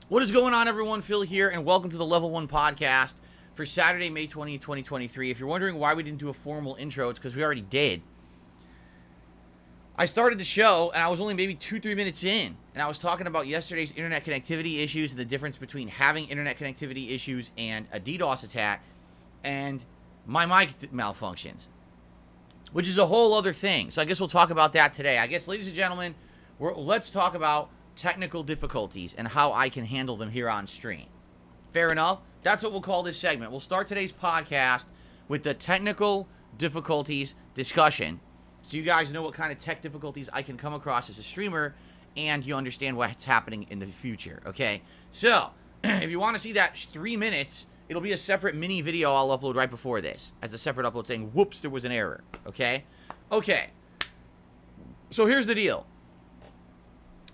What is going on, everyone? Phil here, and welcome to the Level 1 podcast for Saturday, May 20th, 2023. If you're wondering why we didn't do a formal intro, it's because we already did. I started the show, and I was only maybe 2-3 minutes in, and I was talking about yesterday's internet connectivity issues and the difference between having internet connectivity issues and a DDoS attack, and my mic malfunctions, which is a whole other thing. So I guess we'll talk about that today. I guess, ladies and gentlemen, let's talk about technical difficulties and how I can handle them here on stream. Fair enough? That's what we'll call this segment. We'll start today's podcast with the technical difficulties discussion, so you guys know what kind of tech difficulties I can come across as a streamer, and you understand what's happening in the future, okay? So, if you want to see that 3 minutes, it'll be a separate mini video I'll upload right before this, as a separate upload saying, whoops, there was an error, okay? Okay. So here's the deal.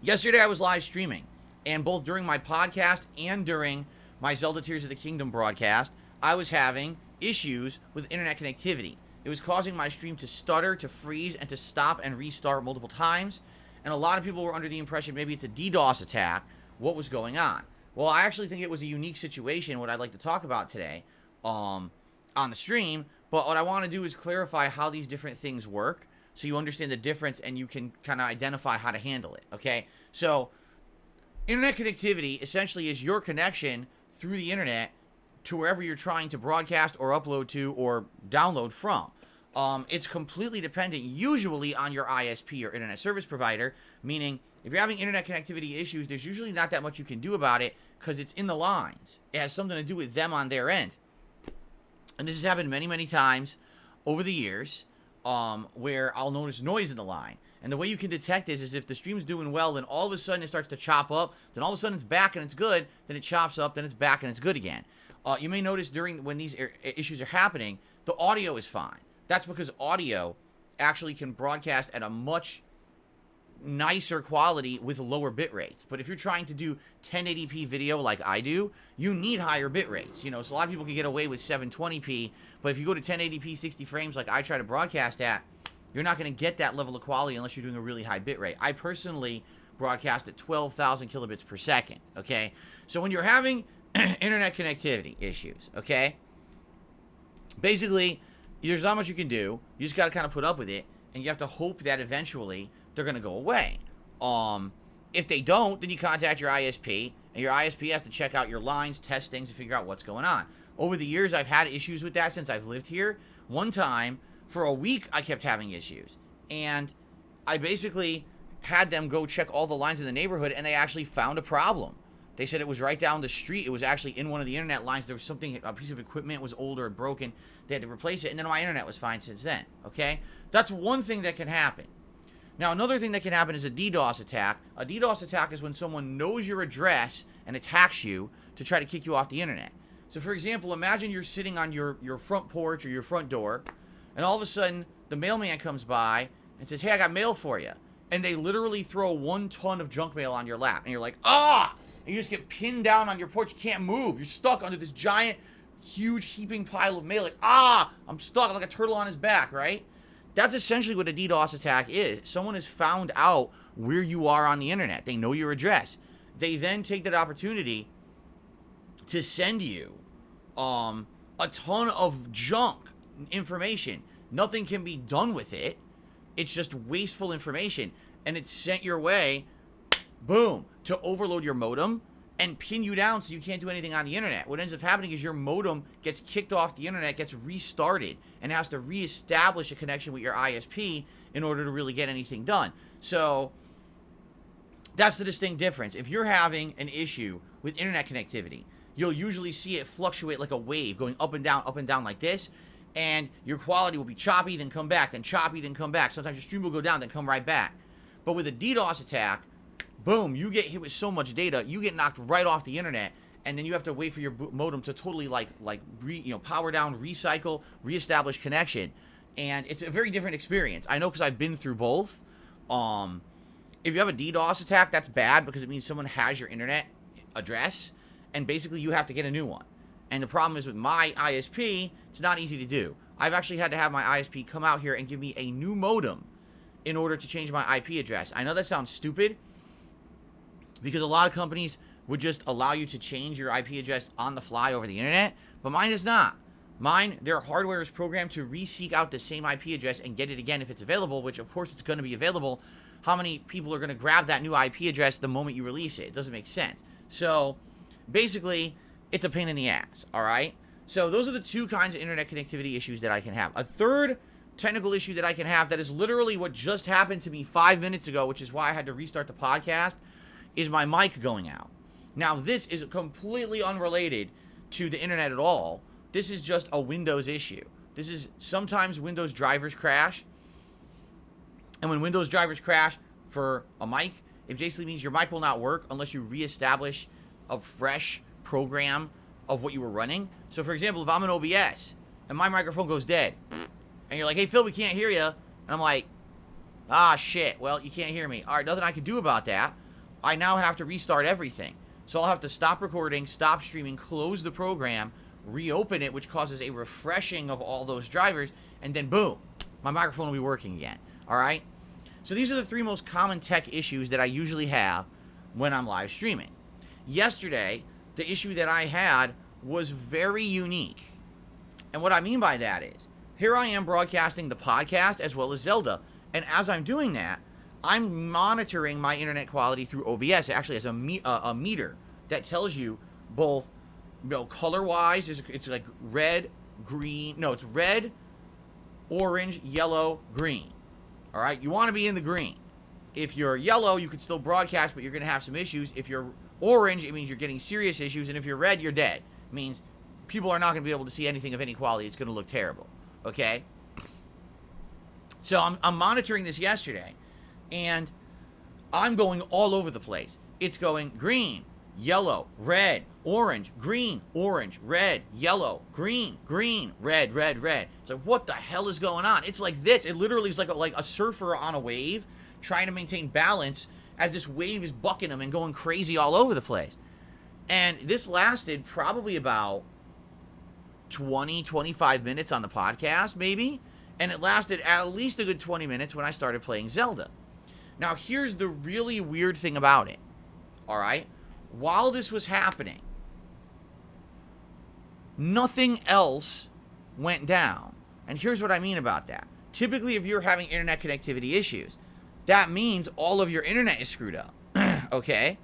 Yesterday I was live streaming, and both during my podcast and during my Zelda Tears of the Kingdom broadcast, I was having issues with internet connectivity. It was causing my stream to stutter, to freeze, and to stop and restart multiple times, and a lot of people were under the impression maybe it's a DDoS attack. What was going on? Well, I actually think it was a unique situation, what I'd like to talk about today on the stream, but what I want to do is clarify how these different things work, so you understand the difference and you can kind of identify how to handle it, okay? So, internet connectivity essentially is your connection through the internet to wherever you're trying to broadcast or upload to or download from. It's completely dependent usually on your ISP or internet service provider, meaning if you're having internet connectivity issues, there's usually not that much you can do about it because it's in the lines. It has something to do with them on their end. And this has happened many, many times over the years. Where I'll notice noise in the line. And the way you can detect this is if the stream's doing well, then all of a sudden it starts to chop up, then all of a sudden it's back and it's good, then it chops up, then it's back and it's good again. You may notice when these issues are happening, the audio is fine. That's because audio actually can broadcast at a much nicer quality with lower bit rates. But if you're trying to do 1080p video like I do, you need higher bit rates. You know, so a lot of people can get away with 720p, but if you go to 1080p 60 frames like I try to broadcast at, you're not going to get that level of quality unless you're doing a really high bit rate. I personally broadcast at 12,000 kilobits per second, okay? So when you're having internet connectivity issues, okay, basically, there's not much you can do. You just got to kind of put up with it, and you have to hope that eventually they're going to go away. If they don't, then you contact your ISP, and your ISP has to check out your lines, test things, and figure out what's going on. Over the years, I've had issues with that since I've lived here. One time, for a week, I kept having issues, and I basically had them go check all the lines in the neighborhood, and they actually found a problem. They said it was right down the street. It was actually in one of the internet lines. There was something, a piece of equipment was older and broken. They had to replace it, and then my internet was fine since then, okay? That's one thing that can happen. Now, another thing that can happen is a DDoS attack. A DDoS attack is when someone knows your address and attacks you to try to kick you off the internet. So, for example, imagine you're sitting on your front porch or your front door, and all of a sudden, the mailman comes by and says, hey, I got mail for you. And they literally throw 1 ton of junk mail on your lap. And you're like, ah! And you just get pinned down on your porch. You can't move. You're stuck under this giant, huge, heaping pile of mail. Like, ah! I'm stuck. I'm like a turtle on his back, right? That's essentially what a DDoS attack is. Someone has found out where you are on the internet. They know your address. They then take that opportunity to send you a ton of junk information. Nothing can be done with it. It's just wasteful information. And it's sent your way, boom, to overload your modem and pin you down so you can't do anything on the internet. What ends up happening is your modem gets kicked off the internet, gets restarted, and has to reestablish a connection with your ISP in order to really get anything done. So that's the distinct difference. If you're having an issue with internet connectivity, you'll usually see it fluctuate like a wave, going up and down like this, and your quality will be choppy, then come back, then choppy, then come back. Sometimes your stream will go down, then come right back. But with a DDoS attack, boom, you get hit with so much data, you get knocked right off the internet, and then you have to wait for your modem to totally power down, recycle, reestablish connection, and it's a very different experience. I know because I've been through both. If you have a DDoS attack, that's bad because it means someone has your internet address, and basically you have to get a new one. And the problem is with my ISP, it's not easy to do. I've actually had to have my ISP come out here and give me a new modem in order to change my IP address. I know that sounds stupid because a lot of companies would just allow you to change your IP address on the fly over the internet, but mine is not. Mine, their hardware is programmed to re-seek out the same IP address and get it again if it's available, which of course it's going to be available. How many people are going to grab that new IP address the moment you release it? It doesn't make sense. So basically, it's a pain in the ass, all right? So those are the two kinds of internet connectivity issues that I can have. A third technical issue that I can have that is literally what just happened to me 5 minutes ago, which is why I had to restart the podcast, is my mic going out. Now, this is completely unrelated to the internet at all. This is just a Windows issue. This is sometimes Windows drivers crash. And when Windows drivers crash for a mic, it basically means your mic will not work unless you reestablish a fresh program of what you were running. So, for example, if I'm in OBS and my microphone goes dead, and you're like, hey, Phil, we can't hear you. And I'm like, ah, shit. Well, you can't hear me. All right, nothing I can do about that. I now have to restart everything. So I'll have to stop recording, stop streaming, close the program, reopen it, which causes a refreshing of all those drivers, and then boom, my microphone will be working again. All right? So these are the three most common tech issues that I usually have when I'm live streaming. Yesterday, the issue that I had was very unique. And what I mean by that is, here I am broadcasting the podcast as well as Zelda. And as I'm doing that, I'm monitoring my internet quality through OBS. It actually has a meter that tells you both, color-wise, it's like red, green. No, it's red, orange, yellow, green. All right? You want to be in the green. If you're yellow, you can still broadcast, but you're going to have some issues. If you're orange, it means you're getting serious issues. And if you're red, you're dead. It means people are not going to be able to see anything of any quality. It's going to look terrible. Okay? So I'm monitoring this yesterday, and I'm going all over the place. It's going green, yellow, red, orange, green, orange, red, yellow, green, green, red, red, red. It's like, what the hell is going on? It's like this. It literally is like a surfer on a wave trying to maintain balance as this wave is bucking them and going crazy all over the place. And this lasted probably about 25 minutes on the podcast, maybe. And it lasted at least a good 20 minutes when I started playing Zelda. Now, here's the really weird thing about it. All right? While this was happening, nothing else went down. And here's what I mean about that. Typically, if you're having internet connectivity issues, that means all of your internet is screwed up. Okay?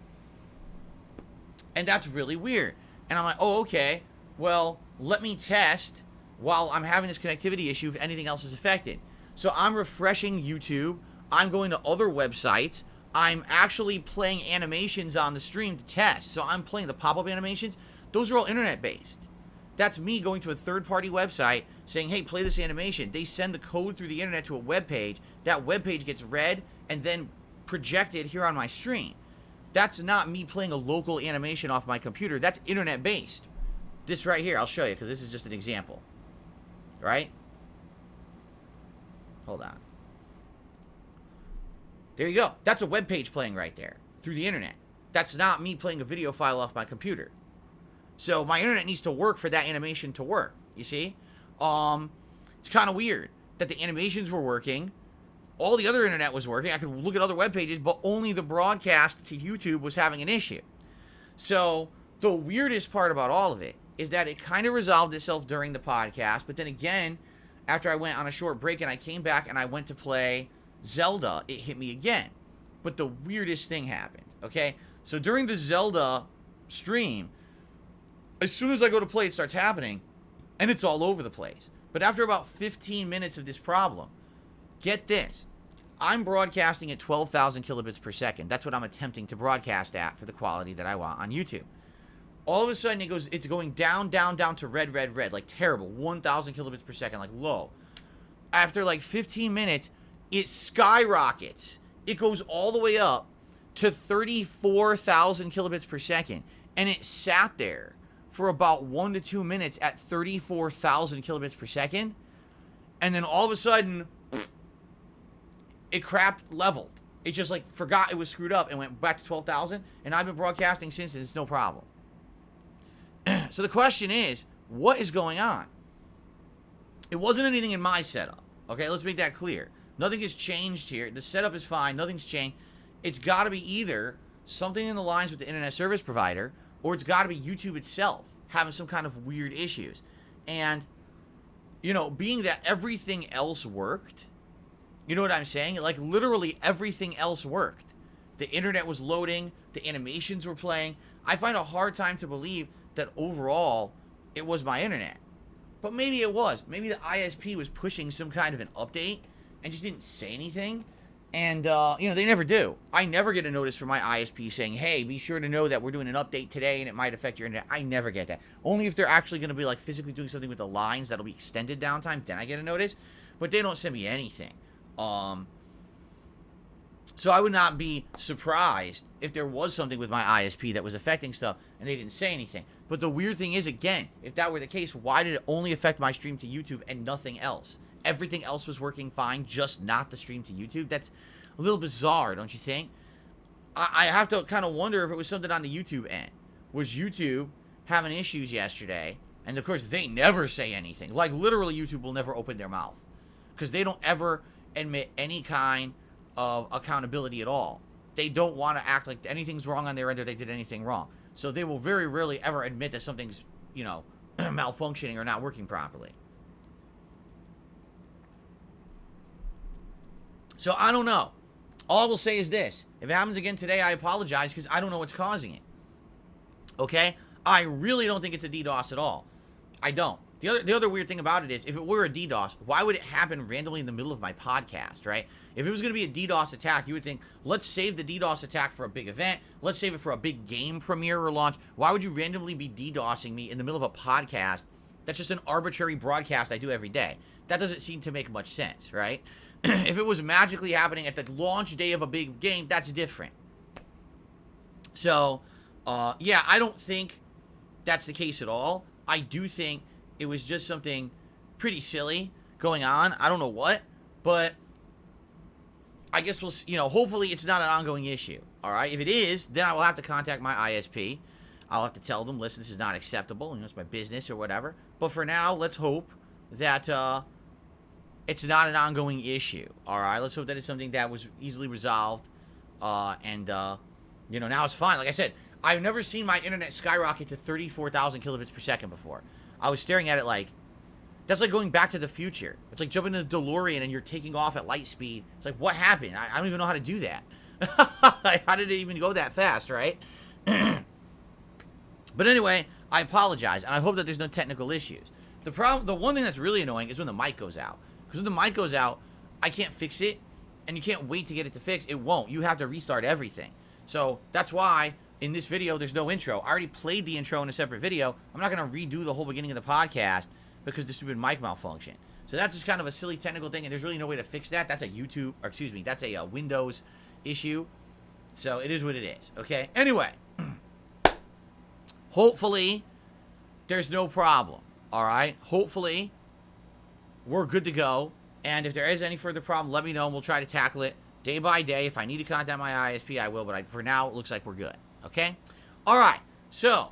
And that's really weird. And I'm like, oh, okay. Well, let me test while I'm having this connectivity issue if anything else is affected. So I'm refreshing YouTube. I'm going to other websites. I'm actually playing animations on the stream to test. So I'm playing the pop-up animations. Those are all internet-based. That's me going to a third-party website saying, hey, play this animation. They send the code through the internet to a web page. That web page gets read and then projected here on my stream. That's not me playing a local animation off my computer. That's internet-based. This right here, I'll show you because this is just an example. Right? Hold on. There you go. That's a web page playing right there through the internet. That's not me playing a video file off my computer. So my internet needs to work for that animation to work. You see? It's kind of weird that the animations were working. All the other internet was working. I could look at other web pages, but only the broadcast to YouTube was having an issue. So the weirdest part about all of it is that it kind of resolved itself during the podcast, but then again, after I went on a short break and I came back and I went to play Zelda, it hit me again. But the weirdest thing happened, okay? So during the Zelda stream, as soon as I go to play, it starts happening, and it's all over the place. But after about 15 minutes of this problem, get this. I'm broadcasting at 12,000 kilobits per second. That's what I'm attempting to broadcast at for the quality that I want on YouTube. All of a sudden, it's going down, down, down to red, red, red. Like terrible. 1,000 kilobits per second. Like low. After like 15 minutes, it skyrockets. It goes all the way up to 34,000 kilobits per second. And it sat there for about 1 to 2 minutes at 34,000 kilobits per second. And then all of a sudden, it crapped leveled. It just like forgot it was screwed up and went back to 12,000. And I've been broadcasting since and it's no problem. So the question is, what is going on? It wasn't anything in my setup. Okay, let's make that clear. Nothing has changed here. The setup is fine. Nothing's changed. It's got to be either something in the lines with the internet service provider, or it's got to be YouTube itself having some kind of weird issues. And, you know, being that everything else worked, you know what I'm saying? Like, literally everything else worked. The internet was loading, the animations were playing. I find a hard time to believe that overall it was my internet. But maybe it was. Maybe the ISP was pushing some kind of an update and just didn't say anything. And, you know, they never do. I never get a notice from my ISP saying, hey, be sure to know that we're doing an update today and it might affect your internet. I never get that. Only if they're actually going to be, like, physically doing something with the lines that'll be extended downtime, then I get a notice. But they don't send me anything. So I would not be surprised if there was something with my ISP that was affecting stuff and they didn't say anything. But the weird thing is, again, if that were the case, why did it only affect my stream to YouTube and nothing else? Everything else was working fine, just not the stream to YouTube. That's a little bizarre, don't you think? I have to kind of wonder if it was something on the YouTube end. Was YouTube having issues yesterday? And of course, they never say anything. Like, literally, YouTube will never open their mouth. Because they don't ever admit any kind of accountability at all. They don't want to act like anything's wrong on their end or they did anything wrong. So they will very rarely ever admit that something's, you know, malfunctioning or not working properly. So I don't know. All I will say is this. If it happens again today, I apologize because I don't know what's causing it. Okay? I really don't think it's a DDoS at all. I don't. The other weird thing about it is, if it were a DDoS, why would it happen randomly in the middle of my podcast, right? If it was going to be a DDoS attack, you would think, let's save the DDoS attack for a big event. Let's save it for a big game premiere or launch. Why would you randomly be DDoSing me in the middle of a podcast that's just an arbitrary broadcast I do every day? That doesn't seem to make much sense, right? If it was magically happening at the launch day of a big game, that's different. So, yeah, I don't think that's the case at all. I do think it was just something pretty silly going on. I don't know what, but I guess we'll, you know, hopefully it's not an ongoing issue. All right. If it is, then I will have to contact my ISP. I'll have to tell them, listen, this is not acceptable. You know, it's my business or whatever. But for now, let's hope that it's not an ongoing issue. All right. Let's hope that it's something that was easily resolved. And you know, now it's fine. Like I said, I've never seen my internet skyrocket to 34,000 kilobits per second before. I was staring at it like, that's like going back to the future. It's like jumping in a DeLorean and you're taking off at light speed. It's like, what happened? I don't even know how to do that. How did it even go that fast, right? But anyway, I apologize, and I hope that there's no technical issues. The one thing that's really annoying is when the mic goes out. Because when the mic goes out, I can't fix it, and you can't wait to get it to fix. It won't. You have to restart everything. So that's why in this video, there's no intro. I already played the intro in a separate video. I'm not going to redo the whole beginning of the podcast because the stupid mic malfunction. So that's just kind of a silly technical thing, and there's really no way to fix that. That's a YouTube, or excuse me, that's a Windows issue. So it is what it is, okay? Anyway, hopefully there's no problem, all right? Hopefully we're good to go, and if there is any further problem, let me know, and we'll try to tackle it day by day. If I need to contact my ISP, I will, but for now, it looks like we're good. Okay? All right. So,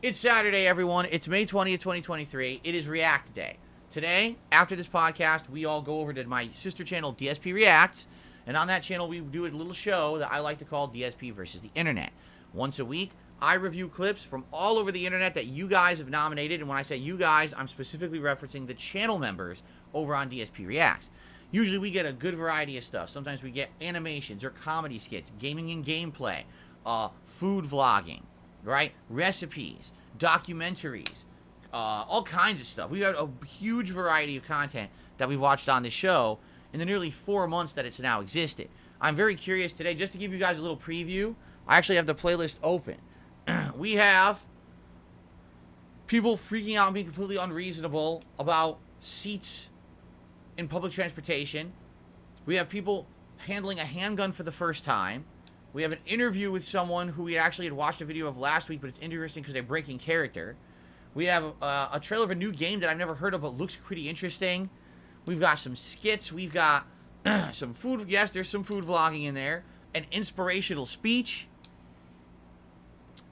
it's Saturday, everyone. It's May 20th, 2023. It is React Day. Today, after this podcast, we all go over to my sister channel, DSP Reacts. And on that channel, we do a little show that I like to call DSP versus the Internet. Once a week, I review clips from all over the Internet that you guys have nominated. And when I say you guys, I'm specifically referencing the channel members over on DSP Reacts. Usually, we get a good variety of stuff. Sometimes we get animations or comedy skits, gaming and gameplay, food vlogging, right? Recipes, documentaries, all kinds of stuff. We've got a huge variety of content that we watched on this show in the nearly 4 months that it's now existed. I'm very curious today, just to give you guys a little preview, I actually have the playlist open. We have people freaking out and being completely unreasonable about seats in public transportation. We have people handling a handgun for the first time. We have an interview with someone who we actually had watched a video of last week, but it's interesting because they're breaking character. We have a trailer of a new game that I've never heard of, but looks pretty interesting. We've got some skits. We've got some food. Yes, there's some food vlogging in there. An inspirational speech.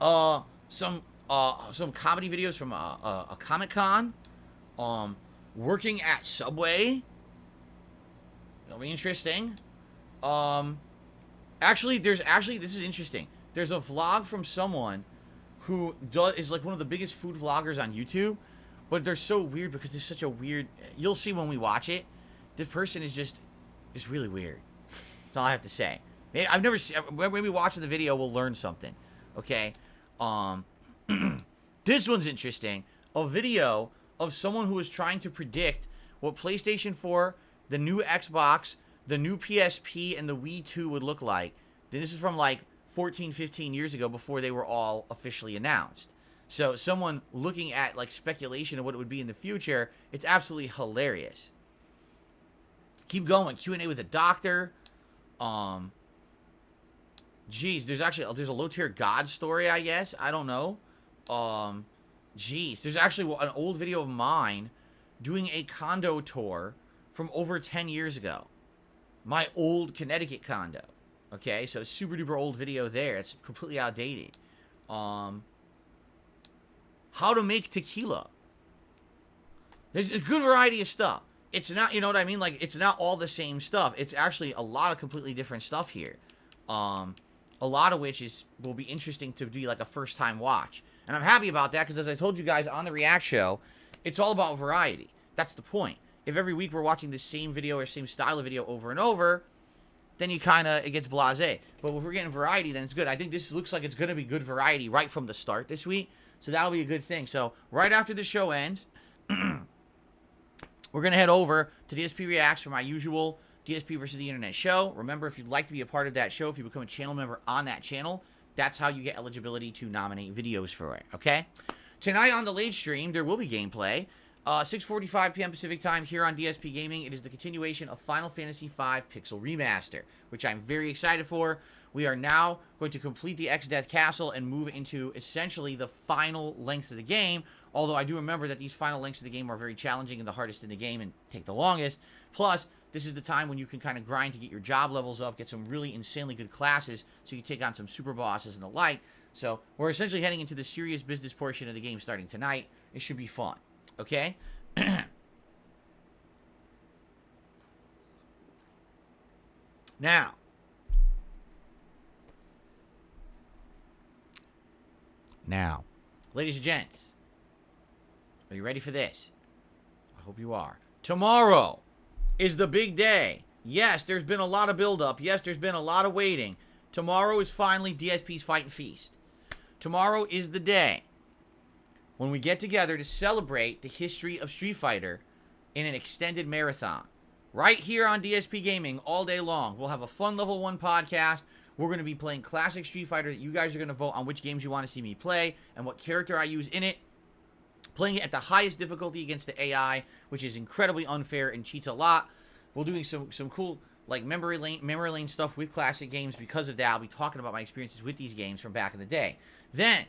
Some comedy videos from a Comic-Con. Working at Subway. It'll be interesting. This is interesting. there's a vlog from someone who is like one of the biggest food vloggers on YouTube, but they're so weird because they're such a weird. You'll see when we watch it. This person is really weird. That's all I have to say. I've never seen. When we watch the video, we'll learn something. Okay. This one's interesting. A video of someone who was trying to predict what PlayStation 4, the new Xbox, the new PSP, and the Wii 2 would look like. This is from like 14, 15 years ago before they were all officially announced. So someone looking at like speculation of what it would be in the future, it's absolutely hilarious. Keep going. Q&A with a doctor. Geez, there's a low tier God story, I guess. I don't know. Geez, there's actually an old video of mine doing a condo tour from over 10 years ago. My old Connecticut condo. Okay, so super duper old video there. It's completely outdated. How to make tequila. There's a good variety of stuff. It's not, you know what I mean? Like, it's not all the same stuff. It's actually a lot of completely different stuff here. A lot of which will be interesting to be like a first time watch. And I'm happy about that because as I told you guys on the React show, it's all about variety. That's the point. If every week we're watching the same video or same style of video over and over, then it gets blasé. But if we're getting variety, then it's good. I think this looks like it's going to be good variety right from the start this week. So that'll be a good thing. So right after the show ends, we're going to head over to DSP Reacts for my usual DSP versus the Internet show. Remember, if you'd like to be a part of that show, if you become a channel member on that channel, that's how you get eligibility to nominate videos for it, okay? Tonight on the late stream, there will be gameplay. 6:45 p.m. Pacific time here on DSP Gaming. It is the continuation of Final Fantasy V Pixel Remaster, which I'm very excited for. We are now going to complete the X-Death Castle and move into essentially the final lengths of the game, although I do remember that these final lengths of the game are very challenging and the hardest in the game and take the longest. Plus, this is the time when you can kind of grind to get your job levels up, get some really insanely good classes, so you take on some super bosses and the like. So, we're essentially heading into the serious business portion of the game starting tonight. It should be fun. Okay? Now, ladies and gents, are you ready for this? I hope you are. Tomorrow is the big day. Yes, there's been a lot of build-up. Yes, there's been a lot of waiting. Tomorrow is finally DSP's Fight and Feast. Tomorrow is the day when we get together to celebrate the history of Street Fighter in an extended marathon. Right here on DSP Gaming all day long. We'll have a fun Level 1 podcast. We're going to be playing classic Street Fighter that you guys are going to vote on which games you want to see me play and what character I use in it. Playing it at the highest difficulty against the AI, which is incredibly unfair and cheats a lot. We're doing some cool like memory lane stuff with classic games because of that. I'll be talking about my experiences with these games from back in the day. Then,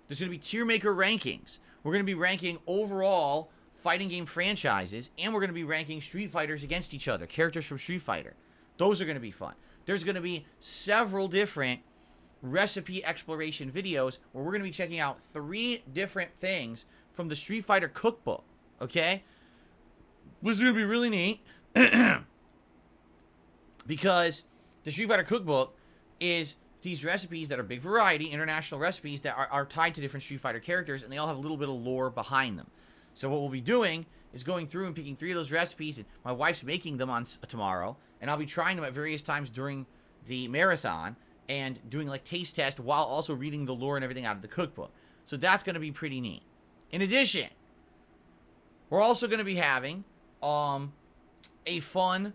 there's going to be tier maker rankings. We're going to be ranking overall fighting game franchises, and we're going to be ranking Street Fighters against each other, characters from Street Fighter. Those are going to be fun. There's going to be several different recipe exploration videos where we're going to be checking out 3 different things from the Street Fighter cookbook, okay? This is going to be really neat because the Street Fighter cookbook is these recipes that are big variety, international recipes that are tied to different Street Fighter characters, and they all have a little bit of lore behind them. So what we'll be doing is going through and picking 3 of those recipes, and my wife's making them on tomorrow, and I'll be trying them at various times during the marathon and doing like taste test while also reading the lore and everything out of the cookbook. So that's going to be pretty neat. In addition, we're also going to be having a fun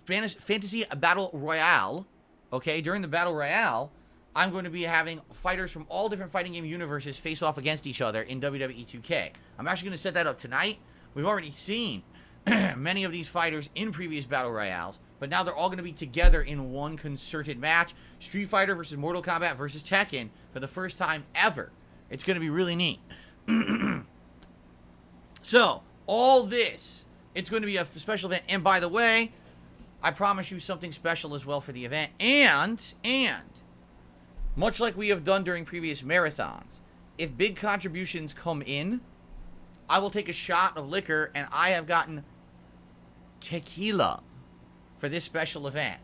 fantasy battle royale. Okay, during the battle royale, I'm going to be having fighters from all different fighting game universes face off against each other in WWE 2K. I'm actually going to set that up tonight. We've already seen many of these fighters in previous battle royales, but now they're all going to be together in one concerted match. Street Fighter versus Mortal Kombat versus Tekken for the first time ever. It's going to be really neat. So, all this, it's going to be a special event. And by the way, I promise you something special as well for the event. And, much like we have done during previous marathons, if big contributions come in, I will take a shot of liquor, and I have gotten tequila for this special event.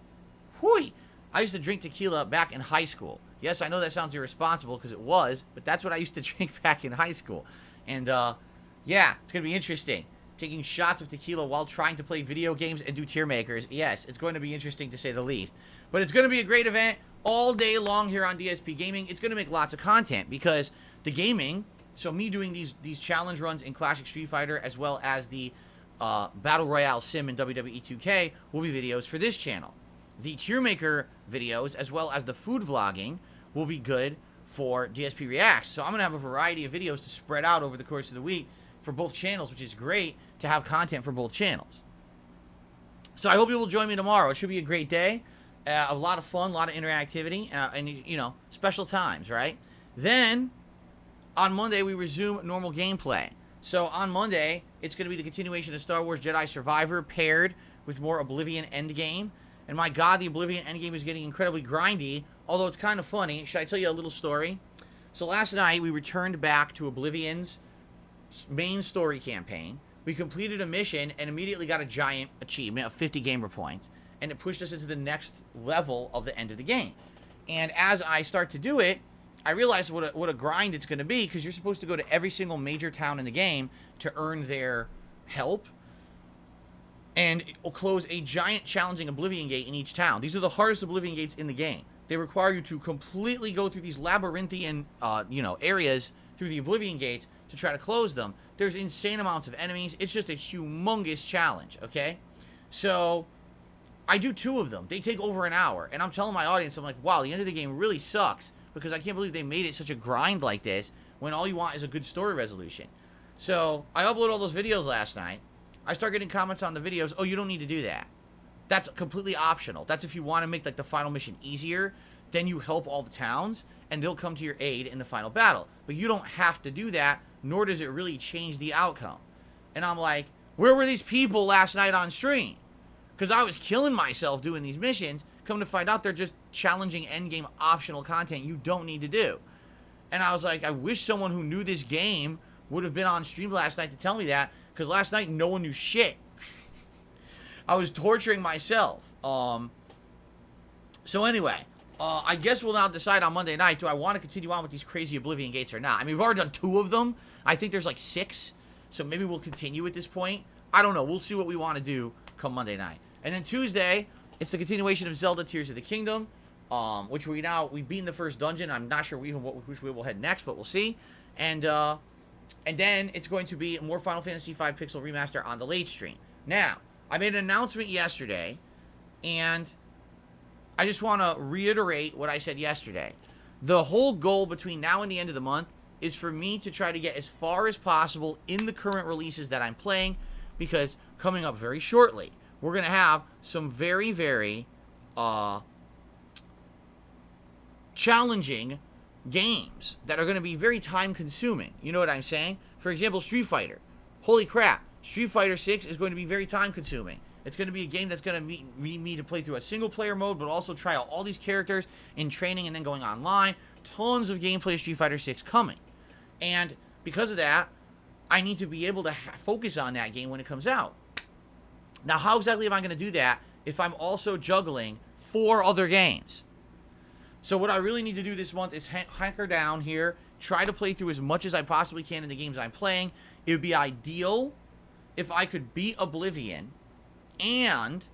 Whoo! I used to drink tequila back in high school. Yes, I know that sounds irresponsible because it was, but that's what I used to drink back in high school. And, yeah, it's going to be interesting. Taking shots of tequila while trying to play video games and do tier makers. Yes, it's going to be interesting to say the least. But it's going to be a great event all day long here on DSP Gaming. It's going to make lots of content because the gaming, so me doing these challenge runs in Classic Street Fighter as well as the Battle Royale sim in WWE 2K will be videos for this channel. The tier maker videos as well as the food vlogging will be good for DSP Reacts. So I'm going to have a variety of videos to spread out over the course of the week for both channels, which is great to have content for both channels. So I hope you will join me tomorrow. It should be a great day. A lot of fun, a lot of interactivity, and, you know, special times, right? Then, on Monday, we resume normal gameplay. So on Monday, it's going to be the continuation of Star Wars Jedi Survivor paired with more Oblivion Endgame. And my god, the Oblivion Endgame is getting incredibly grindy, although it's kind of funny. Should I tell you a little story? So last night, we returned back to Oblivion's main story campaign. We completed a mission and immediately got a giant achievement of 50 gamer points. And it pushed us into the next level of the end of the game. And as I start to do it, I realized what a grind it's going to be, because you're supposed to go to every single major town in the game to earn their help. And it will close a giant challenging Oblivion Gate in each town. These are the hardest Oblivion Gates in the game. They require you to completely go through these labyrinthian, areas through the Oblivion Gates to try to close them. There's insane amounts of enemies. It's just a humongous challenge, okay? So I do 2 of them. They take over an hour. And I'm telling my audience, I'm like, wow, the end of the game really sucks, because I can't believe they made it such a grind like this when all you want is a good story resolution. So I uploaded all those videos last night. I start getting comments on the videos, oh, you don't need to do that. That's completely optional. That's if you want to make like the final mission easier, then you help all the towns, and they'll come to your aid in the final battle. But you don't have to do that, nor does it really change the outcome. And I'm like, where were these people last night on stream? Because I was killing myself doing these missions. Come to find out, they're just challenging endgame optional content you don't need to do. And I was like, I wish someone who knew this game would have been on stream last night to tell me that, because last night no one knew shit. I was torturing myself. So anyway, I guess we'll now decide on Monday night, do I want to continue on with these crazy Oblivion Gates or not? I mean, we've already done 2 of them. I think there's like 6, so maybe we'll continue at this point. I don't know. We'll see what we want to do come Monday night. And then Tuesday, it's the continuation of Zelda Tears of the Kingdom, which we've beaten the first dungeon. I'm not sure which way we'll head next, but we'll see. And then it's going to be more Final Fantasy V Pixel Remaster on the late stream. Now, I made an announcement yesterday, and I just want to reiterate what I said yesterday. The whole goal between now and the end of the month is for me to try to get as far as possible in the current releases that I'm playing, because coming up very shortly, we're going to have some very, very challenging games that are going to be very time-consuming. You know what I'm saying? For example, Street Fighter. Holy crap. Street Fighter 6 is going to be very time-consuming. It's going to be a game that's going to need me to play through a single-player mode, but also try out all these characters in training and then going online. Tons of gameplay of Street Fighter 6 coming. And because of that, I need to be able to focus on that game when it comes out. Now, how exactly am I going to do that if I'm also juggling 4 other games? So what I really need to do this month is hunker down here, try to play through as much as I possibly can in the games I'm playing. It would be ideal if I could beat Oblivion, and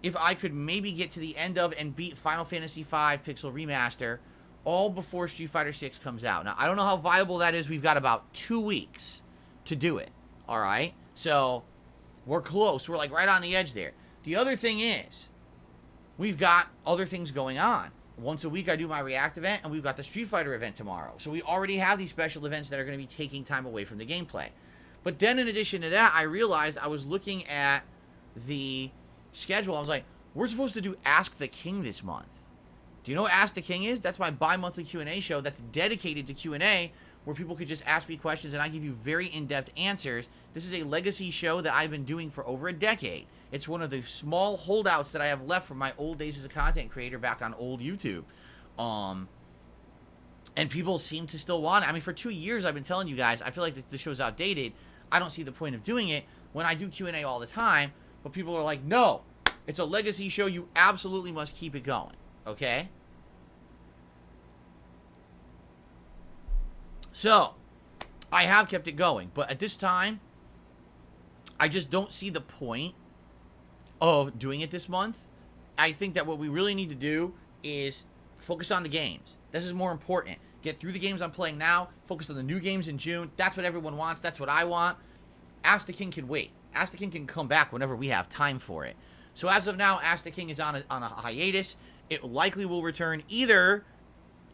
if I could maybe get to the end of and beat Final Fantasy V Pixel Remaster all before Street Fighter 6 comes out. Now, I don't know how viable that is. We've got about 2 weeks to do it, all right? So we're close. We're like right on the edge there. The other thing is, we've got other things going on. Once a week, I do my React event, and we've got the Street Fighter event tomorrow. So we already have these special events that are going to be taking time away from the gameplay. But then in addition to that, I realized I was looking at the schedule. I was like, we're supposed to do Ask the King this month. Do you know what Ask the King is? That's my bi-monthly Q&A show that's dedicated to Q&A, where people could just ask me questions and I give you very in-depth answers. This is a legacy show that I've been doing for over a decade. It's one of the small holdouts that I have left from my old days as a content creator back on old YouTube. And people seem to still want it. I mean, for 2 years I've been telling you guys, I feel like the show's outdated. I don't see the point of doing it when I do Q&A all the time. But people are like, no, it's a legacy show. You absolutely must keep it going. okay? So, I have kept it going, but at this time, I just don't see the point of doing it this month. I think that what we really need to do is focus on the games. This is more important. Get through the games I'm playing now, focus on the new games in June. That's what everyone wants. That's what I want. Ask the King can wait. Ask the King can come back whenever we have time for it. So as of now, Ask the King is on a hiatus. It likely will return either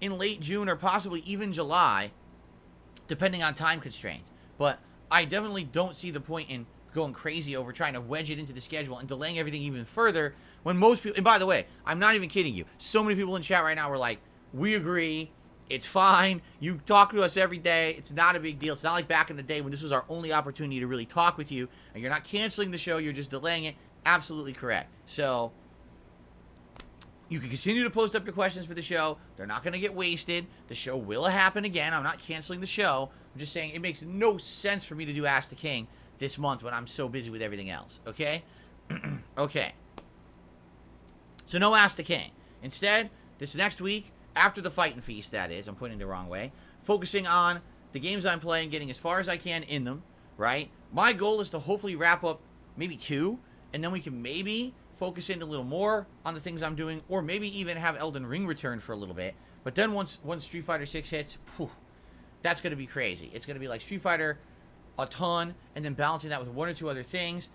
in late June or possibly even July, depending on time constraints. But I definitely don't see the point in going crazy over trying to wedge it into the schedule and delaying everything even further when most people, and by the way, I'm not even kidding you, so many people in chat right now were like, we agree, it's fine, you talk to us every day, it's not a big deal. It's not like back in the day when this was our only opportunity to really talk with you, and you're not canceling the show, you're just delaying it. Absolutely correct. So you can continue to post up your questions for the show. They're not going to get wasted. The show will happen again. I'm not canceling the show. I'm just saying it makes no sense for me to do Ask the King this month when I'm so busy with everything else. Okay? Okay. So no Ask the King. Instead, this next week, after the Fightin' Feast, that is, I'm pointing the wrong way, focusing on the games I'm playing, getting as far as I can in them, right? My goal is to hopefully wrap up maybe 2, and then we can maybe focus in a little more on the things I'm doing, or maybe even have Elden Ring return for a little bit. But then once Street Fighter 6 hits, whew, that's going to be crazy. It's going to be like Street Fighter a ton, and then balancing that with 1 or 2 other things,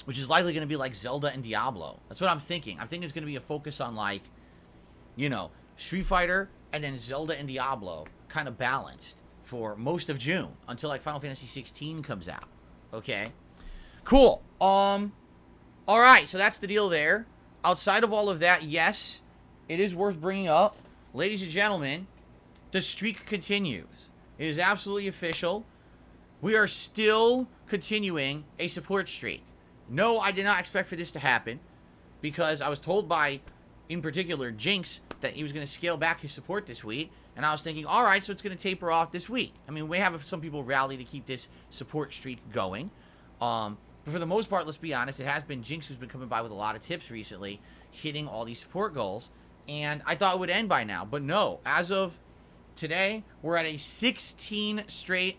which is likely going to be like Zelda and Diablo. That's what I'm thinking. I'm thinking it's going to be a focus on, like, you know, Street Fighter and then Zelda and Diablo kind of balanced for most of June until like Final Fantasy 16 comes out. Okay? Cool. Alright, so that's the deal there. Outside of all of that, yes, it is worth bringing up. Ladies and gentlemen, the streak continues. It is absolutely official. We are still continuing a support streak. No, I did not expect for this to happen, because I was told by, in particular, Jinx, that he was going to scale back his support this week, and I was thinking, alright, so it's going to taper off this week. I mean, we have some people rally to keep this support streak going. But for the most part, let's be honest, it has been Jinx who's been coming by with a lot of tips recently, hitting all these support goals, and I thought it would end by now. But no, as of today, we're at a 16 straight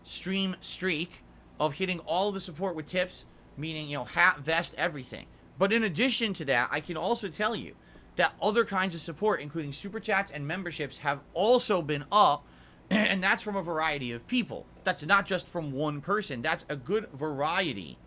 stream streak of hitting all of the support with tips, meaning, you know, hat, vest, everything. But in addition to that, I can also tell you that other kinds of support, including super chats and memberships, have also been up, and that's from a variety of people. That's not just from one person. That's a good variety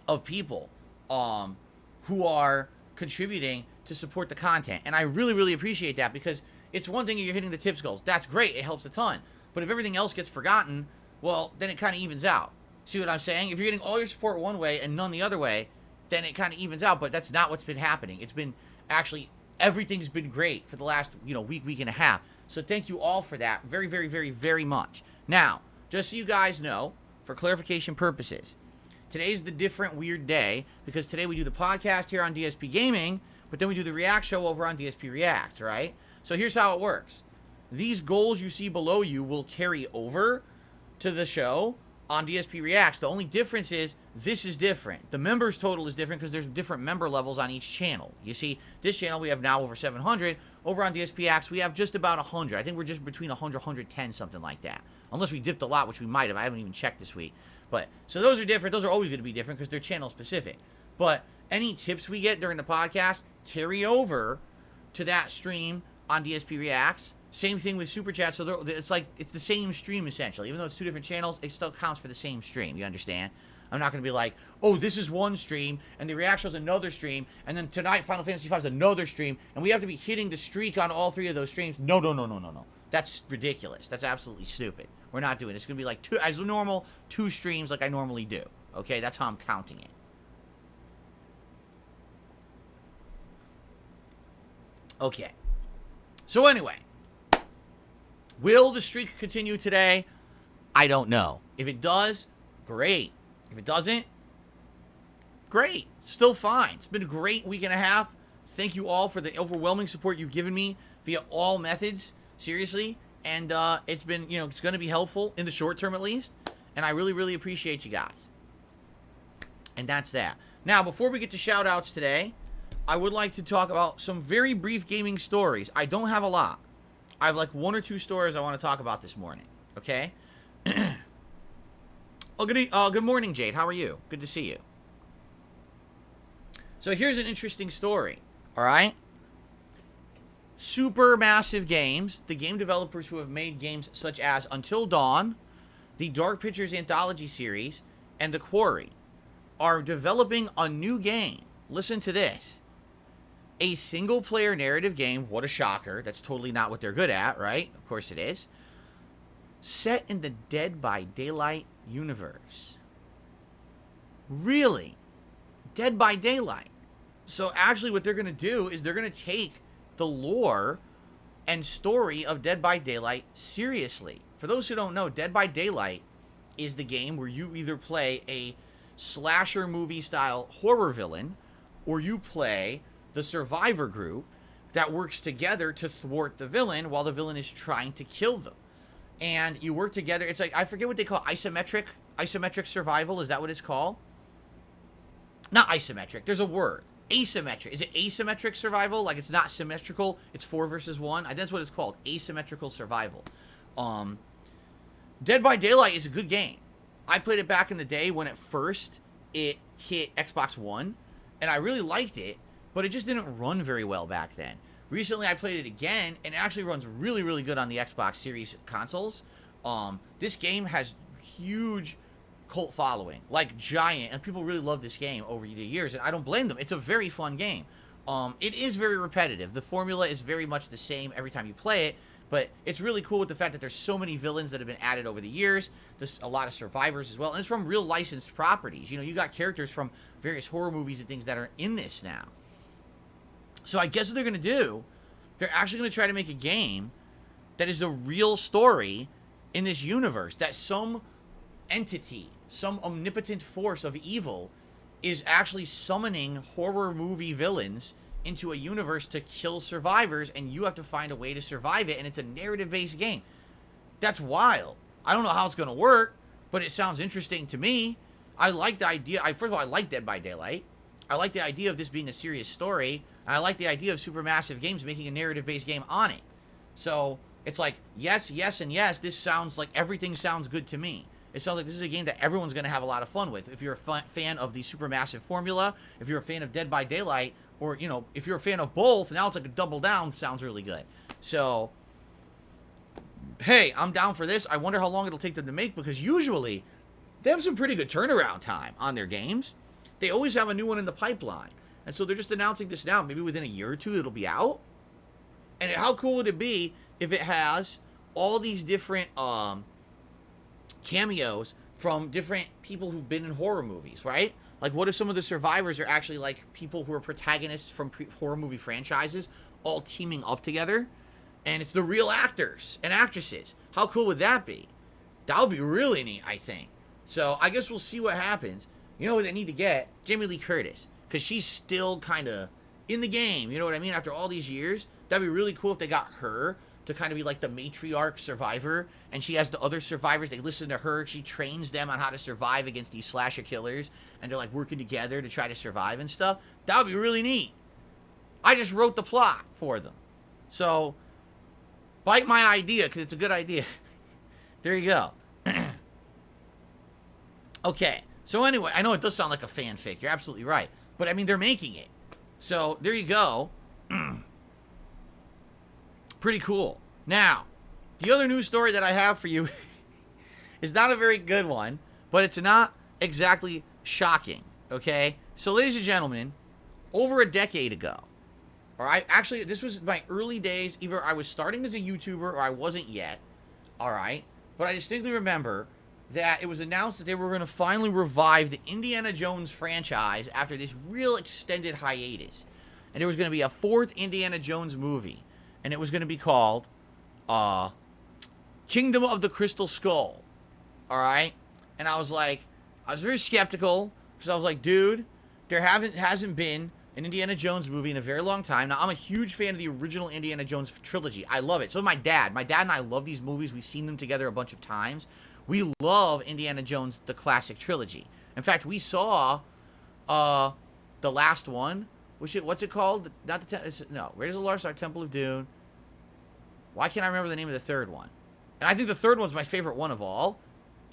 of people who are contributing to support the content. And I really, really appreciate that, because it's one thing if you're hitting the tips goals. That's great. It helps a ton. But if everything else gets forgotten, well, then it kind of evens out. See what I'm saying? If you're getting all your support one way and none the other way, then it kind of evens out. But that's not what's been happening. It's been actually, everything's been great for the last, week and a half. So thank you all for that very, very, very, very much. Now, just so you guys know, for clarification purposes, today's the different weird day, because today we do the podcast here on DSP Gaming, but then we do the React show over on DSP React, right? So here's how it works. These goals you see below you will carry over to the show on DSP Reacts. The only difference is this is different. The members total is different because there's different member levels on each channel. You see, this channel we have now over 700. Over on DSP Reacts we have just about 100. I think we're just between 100, 110, something like that. Unless we dipped a lot, which we might have. I haven't even checked this week. But so those are different. Those are always going to be different because they're channel specific. But any tips we get during the podcast carry over to that stream on DSP Reacts. Same thing with Super Chat, so it's like, it's the same stream essentially. Even though it's 2 different channels, it still counts for the same stream, you understand? I'm not going to be like, oh, this is one stream, and the React show's another stream, and then tonight Final Fantasy V is another stream, and we have to be hitting the streak on all 3 of those streams. No. That's ridiculous. That's absolutely stupid. We're not doing it. It's going to be like 2, as normal, 2 streams like I normally do. Okay, that's how I'm counting it. Okay. So anyway, will the streak continue today? I don't know. If it does, great. If it doesn't, great. Still fine. It's been a great week and a half. Thank you all for the overwhelming support you've given me via all methods. Seriously. And it's been, it's going to be helpful in the short term at least. And I really, really appreciate you guys. And that's that. Now, before we get to shout outs today, I would like to talk about some very brief gaming stories. I don't have a lot. I have like 1 or 2 stories I want to talk about this morning. Okay? Good morning, Jade. How are you? Good to see you. So here's an interesting story. All right? Supermassive Games, the game developers who have made games such as Until Dawn, the Dark Pictures Anthology series, and The Quarry, are developing a new game. Listen to this. A single-player narrative game, what a shocker, that's totally not what they're good at, right? Of course it is. Set in the Dead by Daylight universe. Really? Dead by Daylight. So actually what they're going to do is they're going to take the lore and story of Dead by Daylight seriously. For those who don't know, Dead by Daylight is the game where you either play a slasher movie-style horror villain, or you play the survivor group that works together to thwart the villain while the villain is trying to kill them. And you work together. It's like, I forget what they call isometric survival. Is that what it's called? Not isometric. There's a word. Asymmetric. Is it asymmetric survival? Like it's not symmetrical. It's 4 versus 1. That's what it's called. Asymmetrical survival. Dead by Daylight is a good game. I played it back in the day when it hit Xbox One, and I really liked it. But it just didn't run very well back then. Recently, I played it again, and it actually runs really, really good on the Xbox Series consoles. This game has huge cult following, like giant, and people really love this game over the years, and I don't blame them. It's a very fun game. It is very repetitive. The formula is very much the same every time you play it, but it's really cool with the fact that there's so many villains that have been added over the years. There's a lot of survivors as well, and it's from real licensed properties. You know, you got characters from various horror movies and things that are in this now. So I guess what they're going to do, they're actually going to try to make a game that is a real story in this universe, that some entity, some omnipotent force of evil is actually summoning horror movie villains into a universe to kill survivors, and you have to find a way to survive it, and it's a narrative-based game. That's wild. I don't know how it's going to work, but it sounds interesting to me. I like the idea. First of all, I like Dead by Daylight. I like the idea of this being a serious story. And I like the idea of Supermassive Games making a narrative-based game on it. So it's like, yes, yes, and yes. This sounds like everything sounds good to me. It sounds like this is a game that everyone's going to have a lot of fun with. If you're a fan of the Supermassive formula, if you're a fan of Dead by Daylight, or, you know, if you're a fan of both, now it's like a double down, sounds really good. So, hey, I'm down for this. I wonder how long it'll take them to make, because usually they have some pretty good turnaround time on their games. They always have a new one in the pipeline. And so they're just announcing this now. Maybe within a year or two, it'll be out. And how cool would it be if it has all these different cameos from different people who've been in horror movies, right? Like, what if some of the survivors are actually, like, people who are protagonists from horror movie franchises all teaming up together? And it's the real actors and actresses. How cool would that be? That would be really neat, I think. So I guess we'll see what happens. You know what they need to get? Jamie Lee Curtis. Because she's still kind of in the game, you know what I mean? After all these years, that'd be really cool if they got her to kind of be like the matriarch survivor, and she has the other survivors, they listen to her, she trains them on how to survive against these slasher killers, and they're like working together to try to survive and stuff. That would be really neat. I just wrote the plot for them. So, bite my idea, because it's a good idea. There you go. Okay, so anyway, I know it does sound like a fanfic, you're absolutely right. But, I mean, they're making it. So, there you go. Pretty cool. Now, the other news story that I have for you is not a very good one, but it's not exactly shocking, okay? So, ladies and gentlemen, over a decade ago, all right, actually, this was my early days. Either I was starting as a YouTuber or I wasn't yet, all right? But I distinctly remember that it was announced that they were going to finally revive the Indiana Jones franchise after this real extended hiatus. And there was going to be a 4th Indiana Jones movie. And it was going to be called Kingdom of the Crystal Skull. Alright? And I was very skeptical. Because I was like, dude, there hasn't been an Indiana Jones movie in a very long time. Now, I'm a huge fan of the original Indiana Jones trilogy. I love it. So is my dad. My dad and I love these movies. We've seen them together a bunch of times. We love Indiana Jones, the classic trilogy. In fact, we saw the last one What's it called? Not the no. Raiders of the Lost Ark, Temple of Doom. Why can't I remember the name of the third one? And I think the third one's my favorite one of all.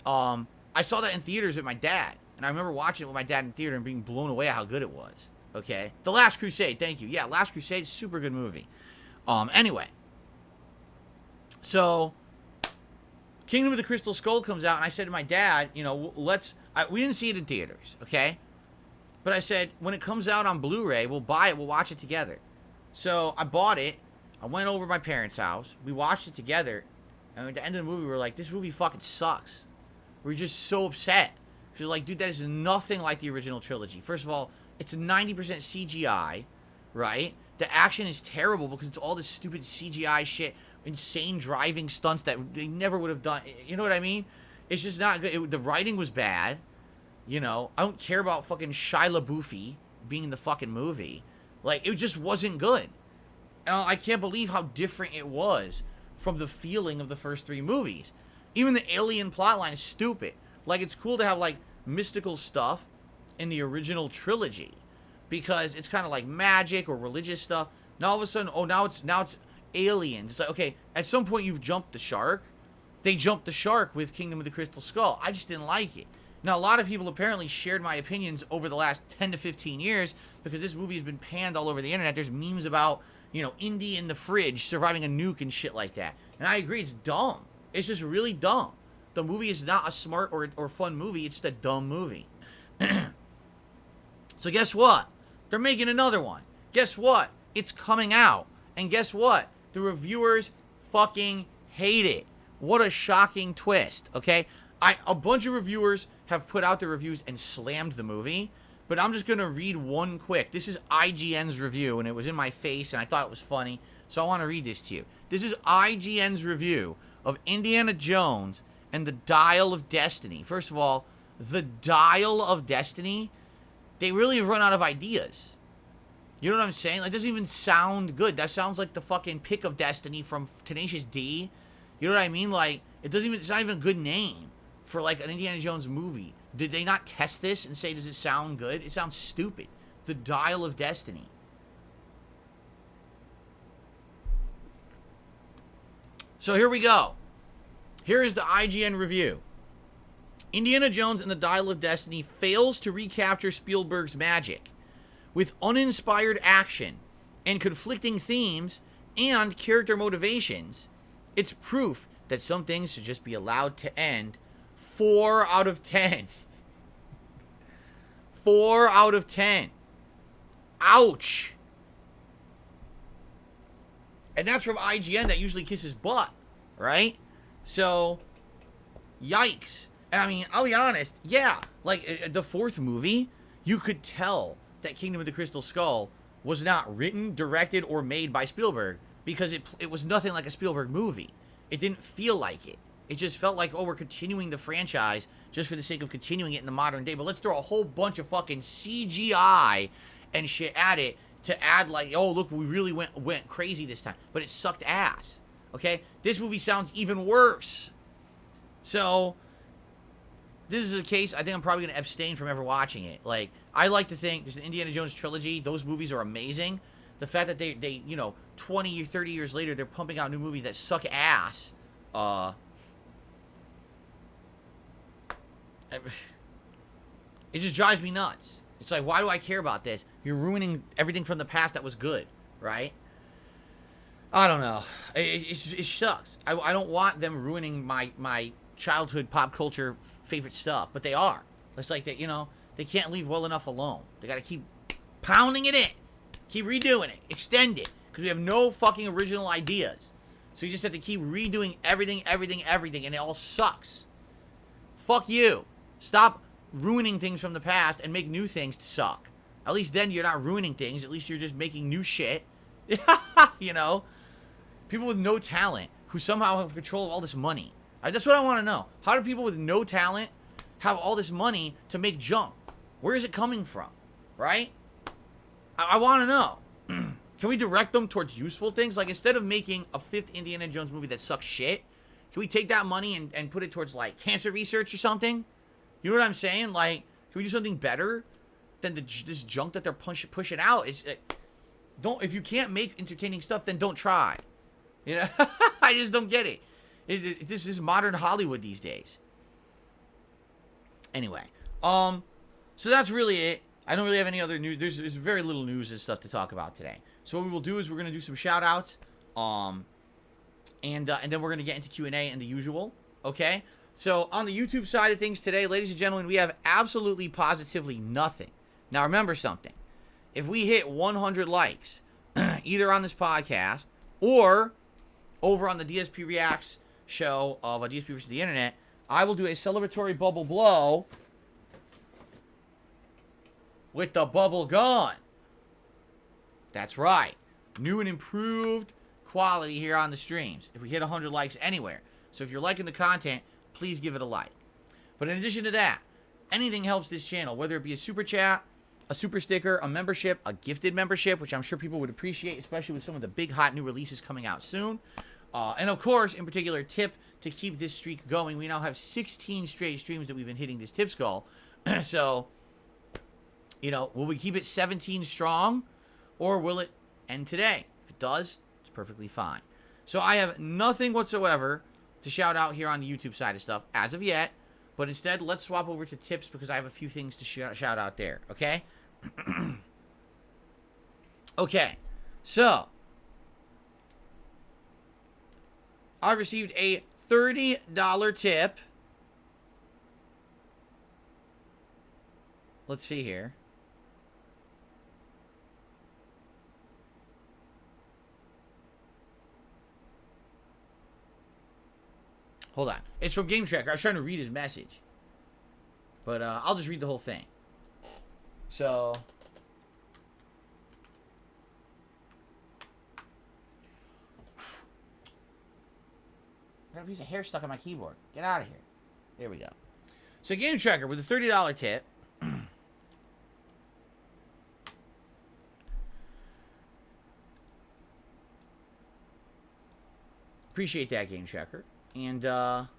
I saw that in theaters with my dad, and I remember watching it with my dad in theater and being blown away at how good it was. Okay, The Last Crusade. Thank you. Yeah, Last Crusade, super good movie. Anyway, so Kingdom of the Crystal Skull comes out, and I said to my dad, you know, we didn't see it in theaters, okay? But I said, when it comes out on Blu-ray, we'll buy it, we'll watch it together. So I bought it, I went over to my parents' house, we watched it together, and at the end of the movie, we were like, this movie fucking sucks. We were just so upset. Because we're like, dude, that is nothing like the original trilogy. First of all, it's 90% CGI, right? The action is terrible because it's all this stupid CGI shit, insane driving stunts that they never would have done. You know what I mean? It's just not good. The writing was bad. You know, I don't care about fucking Shia LaBeouf being in the fucking movie. Like, it just wasn't good. And I can't believe how different it was from the feeling of the first three movies. Even the alien plotline is stupid. Like, it's cool to have, like, mystical stuff in the original trilogy because it's kind of like magic or religious stuff. Now all of a sudden, now it's aliens. It's like, okay, at some point you've jumped the shark. They jumped the shark with Kingdom of the Crystal Skull. I just didn't like it. Now, a lot of people apparently shared my opinions over the last 10 to 15 years because this movie has been panned all over the internet. There's memes about, you know, Indy in the fridge surviving a nuke and shit like that. And I agree, it's dumb. It's just really dumb. The movie is not a smart or fun movie. It's just a dumb movie. So guess what? They're making another one. Guess what? It's coming out. And guess what? The reviewers fucking hate it. What a shocking twist, okay? A bunch of reviewers have put out their reviews and slammed the movie, but I'm just going to read one quick. This is IGN's review, and it was in my face, and I thought it was funny, so I want to read this to you. This is IGN's review of Indiana Jones and the Dial of Destiny. First of all, the Dial of Destiny, they really have run out of ideas. You know what I'm saying? Like, it doesn't even sound good. That sounds like the fucking Pick of Destiny from Tenacious D. You know what I mean? Like, it's not even a good name for, like, an Indiana Jones movie. Did they not test this and say, does it sound good? It sounds stupid. The Dial of Destiny. So here we go. Here is the IGN review. Indiana Jones and the Dial of Destiny fails to recapture Spielberg's magic. With uninspired action and conflicting themes and character motivations, it's proof that some things should just be allowed to end. 4 out of 10. 4 out of 10. Ouch. And that's from IGN that usually kisses butt, right? So, yikes. And I mean, I'll be honest, yeah, like the fourth movie, you could tell that Kingdom of the Crystal Skull was not written, directed, or made by Spielberg because it was nothing like a Spielberg movie. It didn't feel like it. It just felt like, oh, we're continuing the franchise just for the sake of continuing it in the modern day. But let's throw a whole bunch of fucking CGI and shit at it to add like, oh, look, we really went crazy this time. But it sucked ass. Okay? This movie sounds even worse. So, this is the case. I think I'm probably going to abstain from ever watching it. Like, I like to think there's an Indiana Jones trilogy. Those movies are amazing. The fact that they you know, 20 or 30 years later, they're pumping out new movies that suck ass. It just drives me nuts. It's like, why do I care about this? You're ruining everything from the past that was good, right? I don't know. It sucks. I don't want them ruining my childhood pop culture favorite stuff, but they are. It's like that, you know, they can't leave well enough alone. They got to keep pounding it in, keep redoing it, extend it, because we have no fucking original ideas. So you just have to keep redoing everything, and it all sucks. Fuck you. Stop ruining things from the past and make new things to suck. At least then you're not ruining things. At least you're just making new shit. You know? People with no talent who somehow have control of all this money. That's what I want to know. How do people with no talent have all this money to make junk? Where is it coming from? Right? I want to know. Can we direct them towards useful things? Like, instead of making a 5th Indiana Jones movie that sucks shit, can we take that money and put it towards, like, cancer research or something? You know what I'm saying? Like, can we do something better? than this junk that they're pushing out. It's don't if you can't make entertaining stuff, then don't try. You know, I just don't get it. This is modern Hollywood these days. Anyway, so that's really it. I don't really have any other news. There's very little news and stuff to talk about today. So what we will do is we're gonna do some shout outs, and then we're gonna get into Q&A and the usual. Okay. So on the YouTube side of things today, ladies and gentlemen, we have absolutely positively nothing. Now remember something. If we hit 100 likes, either on this podcast or over on the DSP Reacts show of DSP versus the Internet, I will do a celebratory bubble blow with the bubble gun. That's right. New and improved quality here on the streams. If we hit 100 likes anywhere. So if you're liking the content, please give it a like. But in addition to that, anything helps this channel, whether it be a super chat, a super sticker, a membership, a gifted membership, which I'm sure people would appreciate, especially with some of the big hot new releases coming out soon. And of course, in particular, tip to keep this streak going. We now have 16 straight streams that we've been hitting this tip skull. So, you know, will we keep it 17 strong, or will it end today? If it does, it's perfectly fine. So I have nothing whatsoever to shout out here on the YouTube side of stuff as of yet. But instead, let's swap over to tips because I have a few things to shout out there. Okay? Okay. So, I received a $30 tip. Let's see here. Hold on. It's from Game Tracker. I was trying to read his message. But I'll just read the whole thing. So, I got a piece of hair stuck on my keyboard. Get out of here. There we go. So Game Tracker with a $30 tip. Appreciate that, Game Tracker. And a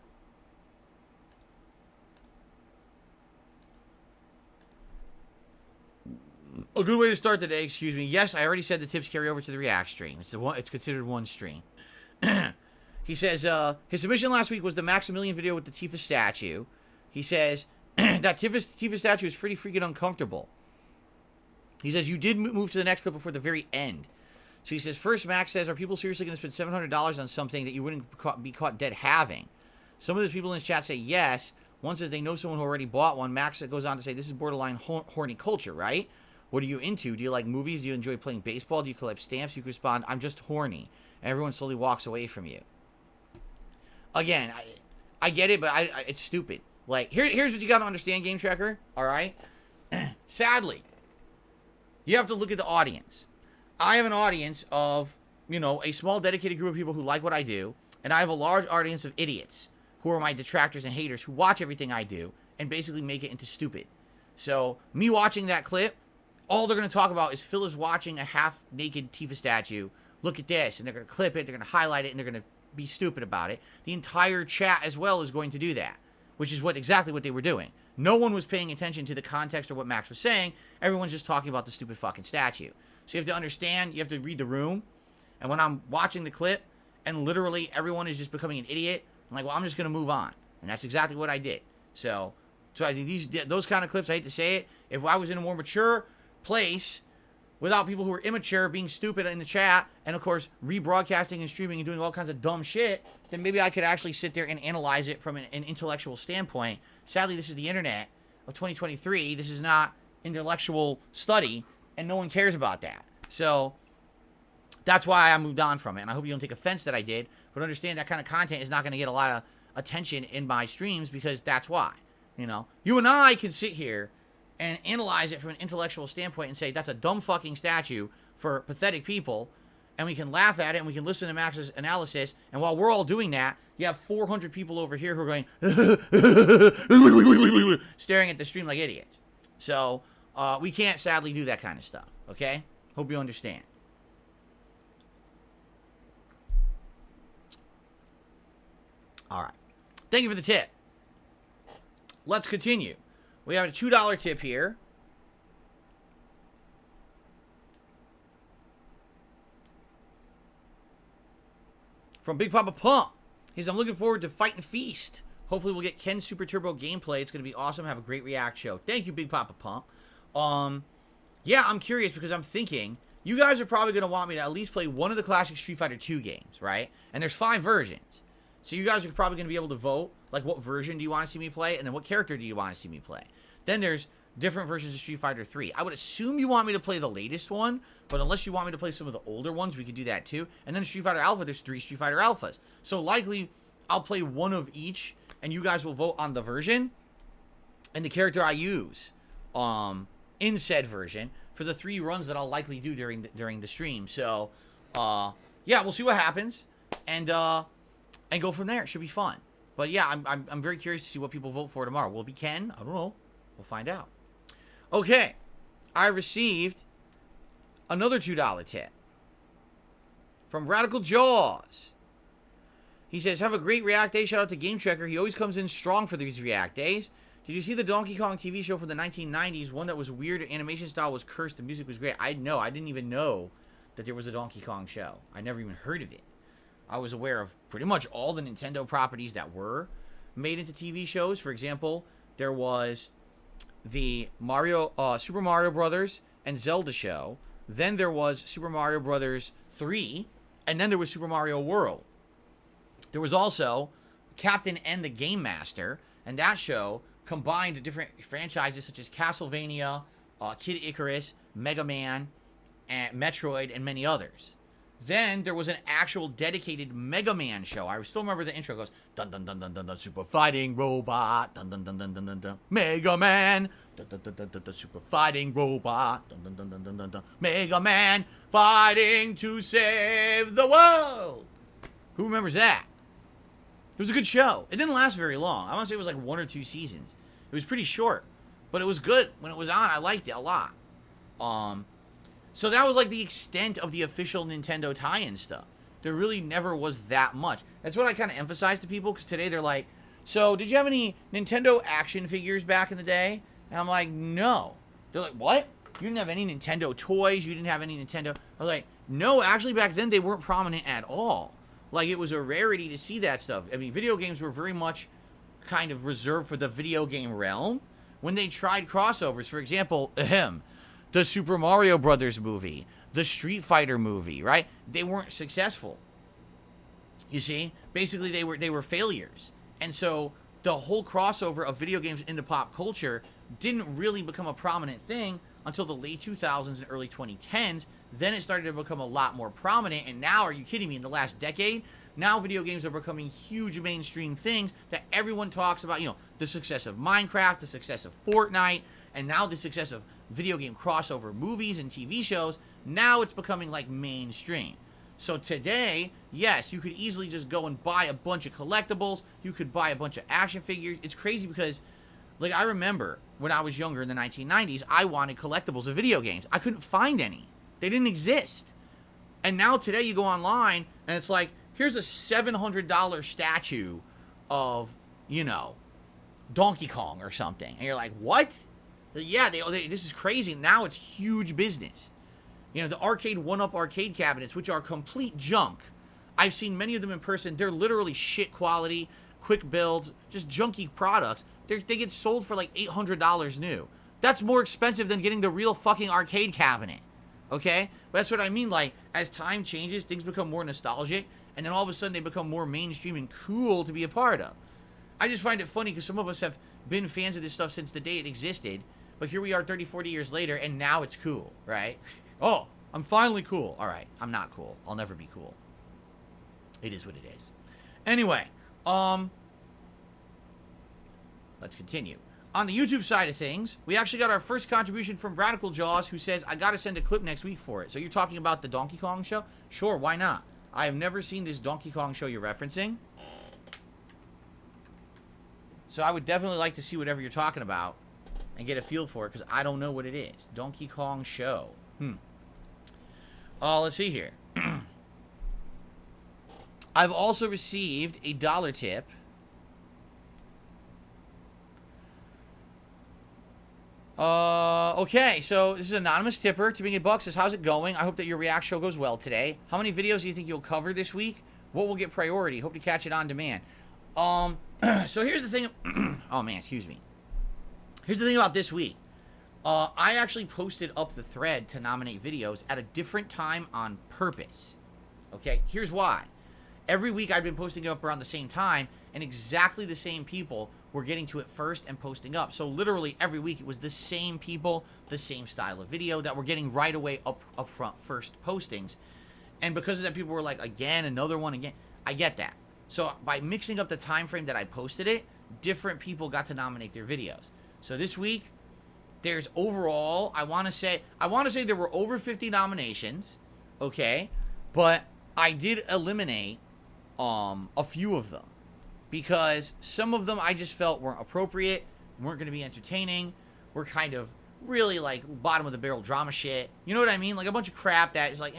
good way to start the day, excuse me. Yes, I already said the tips carry over to the React stream. It's considered one stream. He says, his submission last week was the Maximilian video with the Tifa statue. He says, that Tifa statue is pretty freaking uncomfortable. He says, you did move to the next clip before the very end. So he says, first, Max says, are people seriously going to spend $700 on something that you wouldn't be caught dead having? Some of those people in his chat say yes. One says they know someone who already bought one. Max goes on to say, this is borderline horny culture, right? What are you into? Do you like movies? Do you enjoy playing baseball? Do you collect stamps? You can respond, I'm just horny. And everyone slowly walks away from you. Again, I get it, but it's stupid. Like, here's what you got to understand, Game Tracker, all right? Sadly, you have to look at the audience. I have an audience of, you know, a small dedicated group of people who like what I do, and I have a large audience of idiots who are my detractors and haters who watch everything I do and basically make it into stupid. So, me watching that clip, all they're going to talk about is Phil is watching a half-naked Tifa statue. Look at this, and they're going to clip it, they're going to highlight it, and they're going to be stupid about it. The entire chat as well is going to do that, which is exactly what they were doing. No one was paying attention to the context or what Max was saying. Everyone's just talking about the stupid fucking statue. So you have to understand, you have to read the room. And when I'm watching the clip and literally everyone is just becoming an idiot, I'm like, well, I'm just going to move on. And that's exactly what I did. So I think those kind of clips, I hate to say it, if I was in a more mature place without people who are immature being stupid in the chat and, of course, rebroadcasting and streaming and doing all kinds of dumb shit, then maybe I could actually sit there and analyze it from an intellectual standpoint. Sadly, this is the internet of 2023. This is not intellectual study, and no one cares about that. So that's why I moved on from it, and I hope you don't take offense that I did, but understand that kind of content is not going to get a lot of attention in my streams because that's why. You know, you and I can sit here and analyze it from an intellectual standpoint and say that's a dumb fucking statue for pathetic people, and we can laugh at it and we can listen to Max's analysis, and while we're all doing that, you have 400 people over here who are going staring at the stream like idiots. So we can't sadly do that kind of stuff, okay? Hope you understand. All right. Thank you for the tip. Let's continue. We have a $2 tip here. From Big Papa Pump. He says, I'm looking forward to Fight and Feast. Hopefully we'll get Ken's Super Turbo gameplay. It's going to be awesome. Have a great React show. Thank you, Big Papa Pump. Yeah, I'm curious because I'm thinking you guys are probably going to want me to at least play one of the classic Street Fighter 2 games, right? And there's 5 versions. So you guys are probably going to be able to vote, like what version do you want to see me play, and then what character do you want to see me play. Then there's different versions of Street Fighter 3. I would assume you want me to play the latest one, but unless you want me to play some of the older ones, we could do that too. And then Street Fighter Alpha, there's 3 Street Fighter Alphas. So likely, I'll play one of each, and you guys will vote on the version and the character I use in said version for the 3 runs that I'll likely do during the stream. So, yeah, we'll see what happens, and go from there. It should be fun. But yeah, I'm very curious to see what people vote for tomorrow. Will it be Ken? I don't know. We'll find out. Okay, I received another $2 tip from Radical Jaws. He says, have a great React Day. Shout out to Game Checker. He always comes in strong for these React Days. Did you see the Donkey Kong TV show from the 1990s? One that was weird. Animation style was cursed. The music was great. I didn't even know that there was a Donkey Kong show. I never even heard of it. I was aware of pretty much all the Nintendo properties that were made into TV shows. For example, there was the Super Mario Brothers and Zelda show. Then there was Super Mario Brothers 3. And then there was Super Mario World. There was also Captain N the Game Master. And that show combined different franchises such as Castlevania, Kid Icarus, Mega Man, and Metroid, and many others. Then there was an actual dedicated Mega Man show. I still remember the intro. It goes dun dun dun dun dun dun super fighting robot dun dun dun dun dun dun dun Mega Man dun dun dun dun dun, dun super fighting robot dun dun dun dun dun dun dun Mega Man fighting to save the world. Who remembers that? It was a good show. It didn't last very long. I want to say it was like 1 or 2 seasons. It was pretty short, but it was good when it was on. I liked it a lot. So that was like the extent of the official Nintendo tie-in stuff. There really never was that much. That's what I kind of emphasize to people, because today they're like, so did you have any Nintendo action figures back in the day? And I'm like, no. They're like, what? You didn't have any Nintendo toys? You didn't have any Nintendo? I was like, no, actually back then they weren't prominent at all. Like, it was a rarity to see that stuff. I mean, video games were very much kind of reserved for the video game realm. When they tried crossovers, for example, the Super Mario Brothers movie, the Street Fighter movie, right? They weren't successful. You see? Basically, they were failures. And so the whole crossover of video games into pop culture didn't really become a prominent thing until the late 2000s and early 2010s. Then it started to become a lot more prominent. And now, are you kidding me? In the last decade, now video games are becoming huge mainstream things that everyone talks about. You know, the success of Minecraft, the success of Fortnite, and now the success of video game crossover movies and TV shows. Now it's becoming like mainstream. So today, yes, you could easily just go and buy a bunch of collectibles. You could buy a bunch of action figures. It's crazy because, like, I remember when I was younger in the 1990s, I wanted collectibles of video games. I couldn't find any. They didn't exist. And now today you go online and it's like, here's a $700 statue of, you know, Donkey Kong or something. And you're like, what? Yeah, this is crazy. Now it's huge business. You know, the arcade one-up arcade cabinets, which are complete junk. I've seen many of them in person. They're literally shit quality, quick builds, just junky products. They get sold for like $800 new. That's more expensive than getting the real fucking arcade cabinet. Okay? But that's what I mean. Like, as time changes, things become more nostalgic, and then all of a sudden they become more mainstream and cool to be a part of. I just find it funny because some of us have been fans of this stuff since the day it existed, but here we are 30, 40 years later, and now it's cool, right? Oh, I'm finally cool. All right, I'm not cool. I'll never be cool. It is what it is. Anyway, let's continue. On the YouTube side of things, we actually got our first contribution from Radical Jaws, who says, I gotta send a clip next week for it. So you're talking about the Donkey Kong show? Sure, why not? I have never seen this Donkey Kong show you're referencing. So I would definitely like to see whatever you're talking about and get a feel for it, because I don't know what it is. Donkey Kong show. Let's see here. I've also received a $1 tip. Okay, so this is Anonymous Tipper. Tipping $8 says, how's it going? I hope that your React show goes well today. How many videos do you think you'll cover this week? what will get priority? Hope to catch it on demand. So here's the thing. Oh man, excuse me. Here's the thing about this week. I actually posted up the thread to nominate videos at a different time on purpose. Okay, here's why. Every week I've been posting it up around the same time, and exactly the same people were getting to it first and posting up. So literally every week it was the same people, the same style of video that were getting right away up front first postings. And because of that, people were like, again, another one again. I get that. So by mixing up the time frame that I posted it, different people got to nominate their videos. So this week, there's overall, I want to say there were over 50 nominations, okay? But I did eliminate a few of them because some of them I just felt weren't appropriate, weren't going to be entertaining, were kind of really like bottom of the barrel drama shit. You know what I mean? Like a bunch of crap that is like,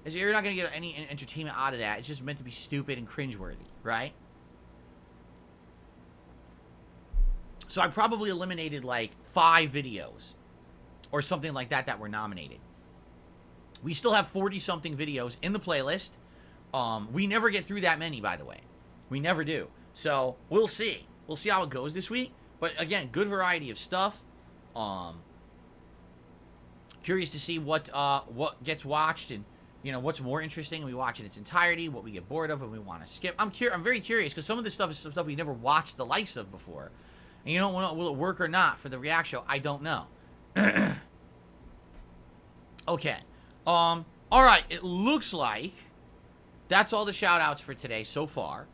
you're not going to get any entertainment out of that. It's just meant to be stupid and cringeworthy, right? So I probably eliminated like 5 videos or something like that were nominated. We still have 40-something videos in the playlist. We never get through that many, by the way. We never do. So we'll see. We'll see how it goes this week. But again, good variety of stuff. Curious to see what gets watched and, you know, what's more interesting. We watch in its entirety, what we get bored of and we want to skip. I'm very curious because some of this stuff is some stuff we never watched the likes of before. And you don't know, will it work or not for the react show? I don't know. Okay. All right. It looks like that's all the shout outs for today so far.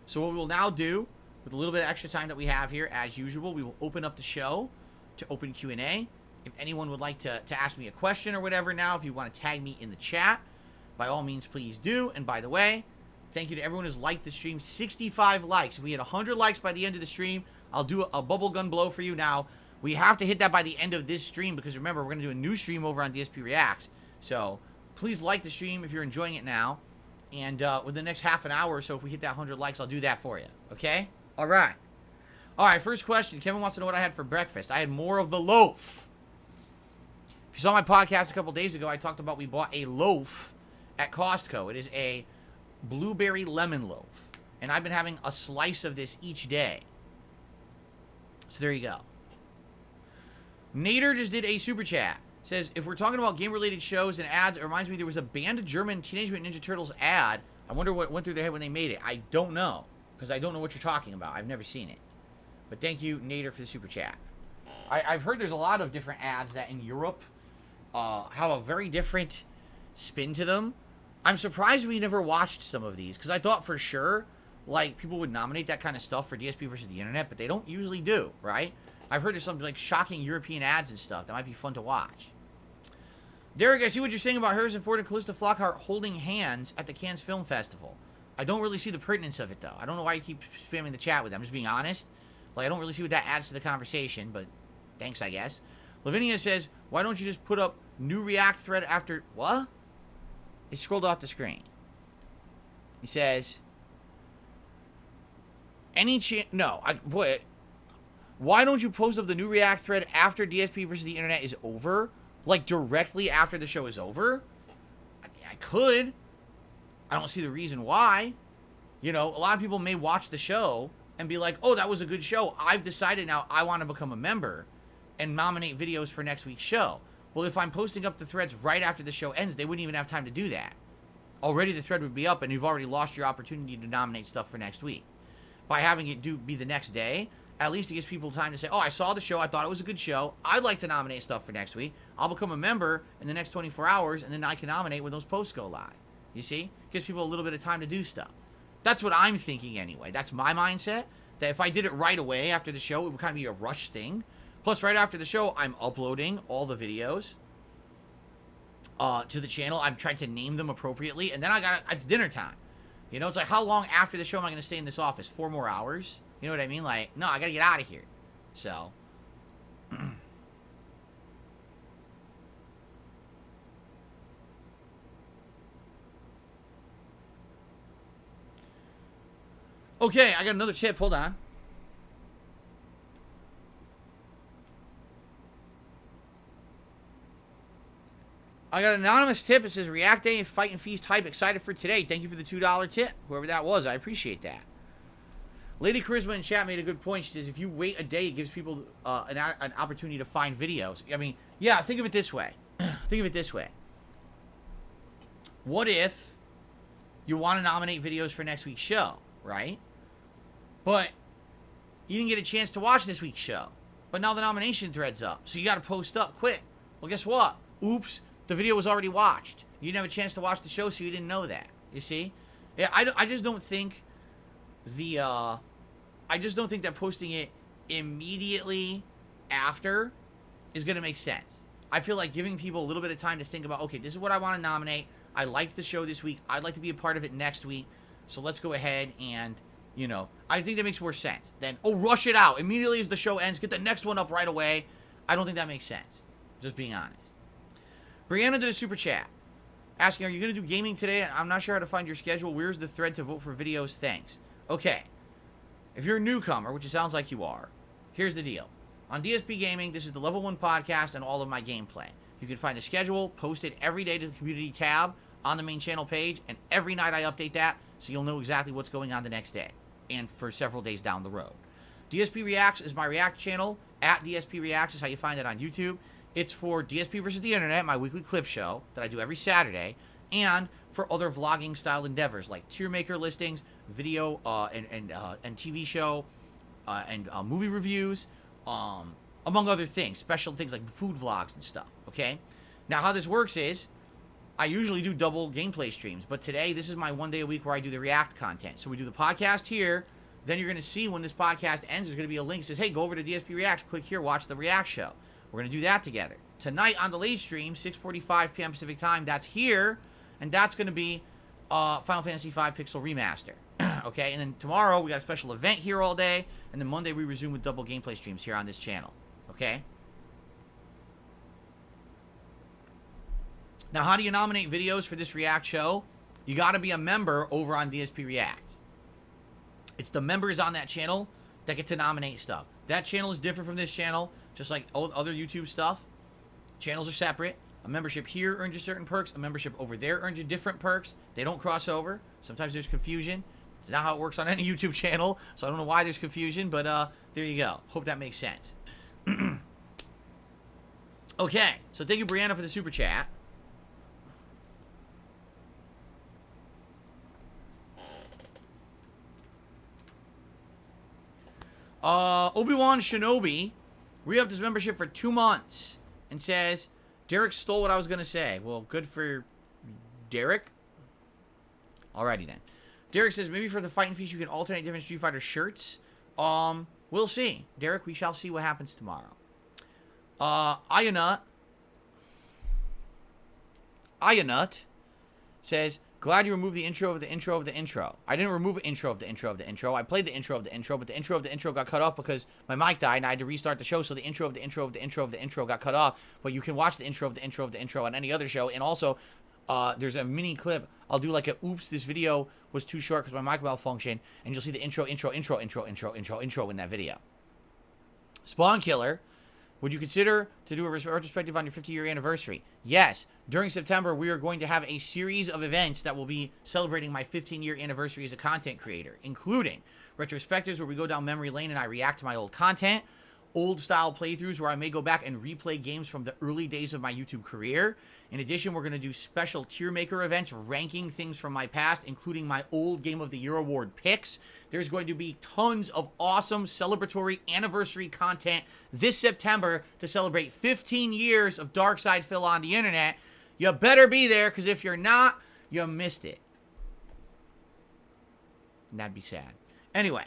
So what we will now do, with a little bit of extra time that we have here, as usual, we will open up the show to open Q&A. If anyone would like to ask me a question or whatever now, if you want to tag me in the chat, by all means, please do. And by the way, thank you to everyone who's liked the stream. 65 likes. If we hit 100 likes by the end of the stream, I'll do a bubble gun blow for you. Now, we have to hit that by the end of this stream because remember, we're going to do a new stream over on DSP Reacts. So please like the stream if you're enjoying it now. And within the next half an hour or so, if we hit that 100 likes, I'll do that for you. Okay? All right. All right, first question. Kevin wants to know what I had for breakfast. I had more of the loaf. If you saw my podcast a couple days ago, I talked about we bought a loaf at Costco. It is a blueberry lemon loaf. And I've been having a slice of this each day. So there you go. Nader just did a super chat. Says, if we're talking about game-related shows and ads, it reminds me there was a banned German Teenage Mutant Ninja Turtles ad. I wonder what went through their head when they made it. I don't know, because I don't know what you're talking about. I've never seen it. But thank you, Nader, for the super chat. I've heard there's a lot of different ads that in Europe have a very different spin to them. I'm surprised we never watched some of these, because I thought for sure, like, people would nominate that kind of stuff for DSP versus the internet, but they don't usually do, right? I've heard there's some, like, shocking European ads and stuff that might be fun to watch. Derek, I see what you're saying about Harrison Ford and Callista Flockhart holding hands at the Cannes Film Festival. I don't really see the pertinence of it, though. I don't know why you keep spamming the chat with them. I'm just being honest. Like, I don't really see what that adds to the conversation, but thanks, I guess. Lavinia says, why don't you just put up new React thread after... What? He scrolled off the screen. He says... Boy, why don't you post up the new React thread after DSP versus the internet is over? Like, directly after the show is over? I could. I don't see the reason why. You know, a lot of people may watch the show and be like, oh, that was a good show. I've decided now I want to become a member and nominate videos for next week's show. Well, if I'm posting up the threads right after the show ends, they wouldn't even have time to do that. Already the thread would be up and you've already lost your opportunity to nominate stuff for next week. By having it be the next day, at least it gives people time to say, oh, I saw the show, I thought it was a good show, I'd like to nominate stuff for next week, I'll become a member in the next 24 hours, and then I can nominate when those posts go live. You see? Gives people a little bit of time to do stuff. That's what I'm thinking anyway. That's my mindset, that if I did it right away after the show, it would kind of be a rush thing. Plus, right after the show, I'm uploading all the videos to the channel. I'm trying to name them appropriately, and then it's dinner time. You know, it's like, how long after the show am I going to stay in this office? 4 more hours? You know what I mean? Like, no, I got to get out of here. So. Okay, I got another tip. Hold on. I got an anonymous tip. It says, React Day and Fight and Feast hype. Excited for today. Thank you for the $2 tip. Whoever that was, I appreciate that. Lady Charisma in chat made a good point. She says, if you wait a day, it gives people an opportunity to find videos. I mean, yeah, think of it this way. Think of it this way. What if you want to nominate videos for next week's show, right? But you didn't get a chance to watch this week's show. But now the nomination thread's up. So you got to post up quick. Well, guess what? Oops. The video was already watched. You didn't have a chance to watch the show, so you didn't know that. You see? Yeah, I just don't think I just don't think that posting it immediately after is going to make sense. I feel like giving people a little bit of time to think about, okay, this is what I want to nominate. I liked the show this week. I'd like to be a part of it next week. So let's go ahead and, you know, I think that makes more sense than, oh, rush it out. Immediately as the show ends, get the next one up right away. I don't think that makes sense. Just being honest. Brianna did a super chat asking, are you going to do gaming today? I'm not sure how to find your schedule. Where's the thread to vote for videos? Thanks. Okay. If you're a newcomer, which it sounds like you are, here's the deal. On DSPGaming, this is the Level 1 podcast and all of my gameplay. You can find the schedule posted every day to the community tab on the main channel page, and every night I update that so you'll know exactly what's going on the next day and for several days down the road. DSP Reacts is my React channel. At DSP Reacts is how you find it on YouTube. It's for DSP versus the Internet, my weekly clip show that I do every Saturday, and for other vlogging style endeavors like tier maker listings, video and TV show and movie reviews, among other things, special things like food vlogs and stuff. Okay, now how this works is I usually do double gameplay streams, but today this is my one day a week where I do the React content. So we do the podcast here. Then you're going to see when this podcast ends, there's going to be a link that says, hey, go over to DSP Reacts, click here, watch the React show. We're going to do that together. Tonight on the late stream, 6:45 p.m. Pacific time, that's here, and that's going to be Final Fantasy V Pixel Remaster. Okay, and then tomorrow we got a special event here all day, and then Monday we resume with double gameplay streams here on this channel. Okay? Now, how do you nominate videos for this React show? You got to be a member over on DSP Reacts. It's the members on that channel that get to nominate stuff. That channel is different from this channel, just like other YouTube stuff. Channels are separate. A membership here earns you certain perks. A membership over there earns you different perks. They don't cross over. Sometimes there's confusion. It's not how it works on any YouTube channel, so I don't know why there's confusion, but there you go. Hope that makes sense. Okay, so thank you, Brianna, for the super chat. Obi-Wan Shinobi re-upped his membership for 2 months and says, Derek stole what I was going to say. Well, good for Derek. Alrighty then. Derek says, maybe for the Fight and Feast you can alternate different Street Fighter shirts. We'll see. Derek, we shall see what happens tomorrow. Ayanut says, glad you removed the intro of the intro of the intro. I didn't remove an intro of the intro of the intro. I played the intro of the intro, but the intro of the intro got cut off because my mic died and I had to restart the show, so the intro of the intro of the intro of the intro got cut off. But you can watch the intro of the intro of the intro on any other show. And also, there's a mini clip. I'll do like a, oops, this video was too short because my mic malfunctioned. And you'll see the intro in that video. Spawn Killer. Would you consider to do a retrospective on your 50-year anniversary? Yes. During September, we are going to have a series of events that will be celebrating my 15-year anniversary as a content creator, including retrospectives where we go down memory lane and I react to my old content, old-style playthroughs where I may go back and replay games from the early days of my YouTube career. In addition, we're going to do special tier maker events ranking things from my past, including my old Game of the Year award picks. There's going to be tons of awesome celebratory anniversary content this September to celebrate 15 years of Dark Side Phil on the internet. You better be there, because if you're not, you missed it. And that'd be sad. Anyway.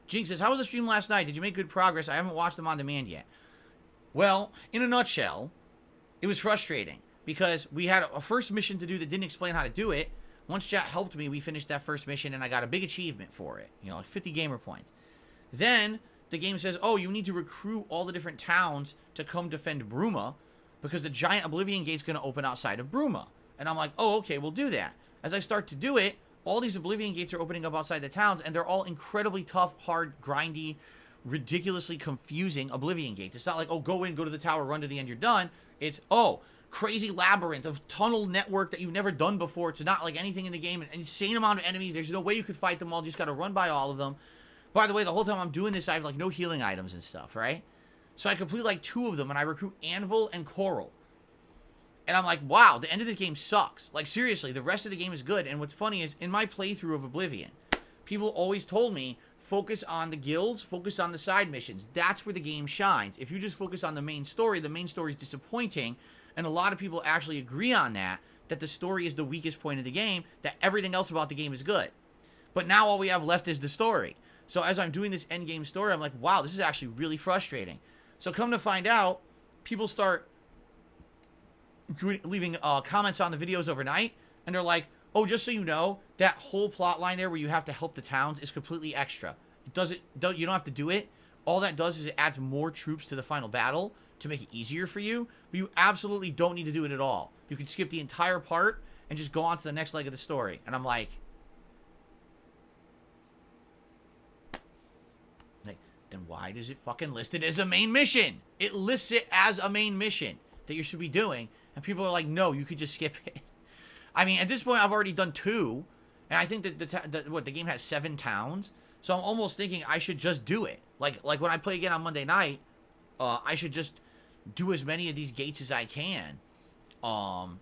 Jinx says, how was the stream last night? Did you make good progress? I haven't watched them on demand yet. Well, in a nutshell, it was frustrating because we had a first mission to do that didn't explain how to do it. Once chat helped me, we finished that first mission and I got a big achievement for it. You know, like 50 gamer points. Then the game says, oh, you need to recruit all the different towns to come defend Bruma because the giant Oblivion Gate's going to open outside of Bruma. And I'm like, oh, okay, we'll do that. As I start to do it, all these Oblivion Gates are opening up outside the towns, and they're all incredibly tough, hard, grindy, ridiculously confusing Oblivion gates. It's not like, oh, go in, go to the tower, run to the end, you're done. It's, oh, crazy labyrinth of tunnel network that you've never done before. It's not like anything in the game. An insane amount of enemies. There's no way you could fight them all. You just got to run by all of them. By the way, the whole time I'm doing this, I have like no healing items and stuff, right? So I complete like 2 of them, and I recruit Anvil and Coral. And I'm like, wow, the end of the game sucks. Like, seriously, the rest of the game is good. And what's funny is, in my playthrough of Oblivion, people always told me, focus on the guilds, focus on the side missions. That's where the game shines. If you just focus on the main story is disappointing. And a lot of people actually agree on that the story is the weakest point of the game, that everything else about the game is good. But now all we have left is the story. So as I'm doing this endgame story, I'm like, wow, this is actually really frustrating. So come to find out, people start leaving comments on the videos overnight, and they're like, oh, just so you know, that whole plot line there where you have to help the towns is completely extra. You don't have to do it. All that does is it adds more troops to the final battle to make it easier for you, but you absolutely don't need to do it at all. You can skip the entire part and just go on to the next leg of the story. And I'm like, then why does it fucking list it as a main mission? It lists it as a main mission that you should be doing, and people are like, no, you could just skip it. I mean, at this point, I've already done 2, and I think that the game has 7 towns, so I'm almost thinking I should just do it. Like when I play again on Monday night, I should just do as many of these gates as I can, and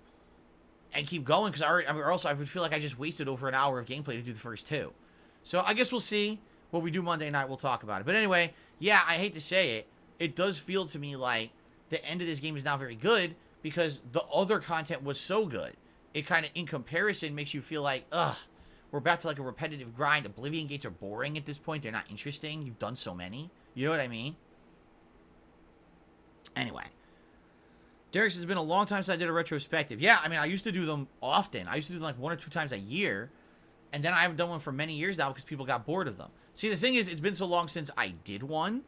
keep going, because or else I would feel like I just wasted over an hour of gameplay to do the first 2. So I guess we'll see. What we do Monday night, we'll talk about it. But anyway, yeah, I hate to say it. It does feel to me like the end of this game is not very good because the other content was so good. It kind of, in comparison, makes you feel like, ugh, we're back to like a repetitive grind. Oblivion gates are boring at this point. They're not interesting. You've done so many. You know what I mean? Anyway. Derek says, it's been a long time since I did a retrospective. Yeah, I mean, I used to do them often. I used to do them like 1 or 2 times a year. And then I haven't done one for many years now because people got bored of them. See, the thing is, it's been so long since I did one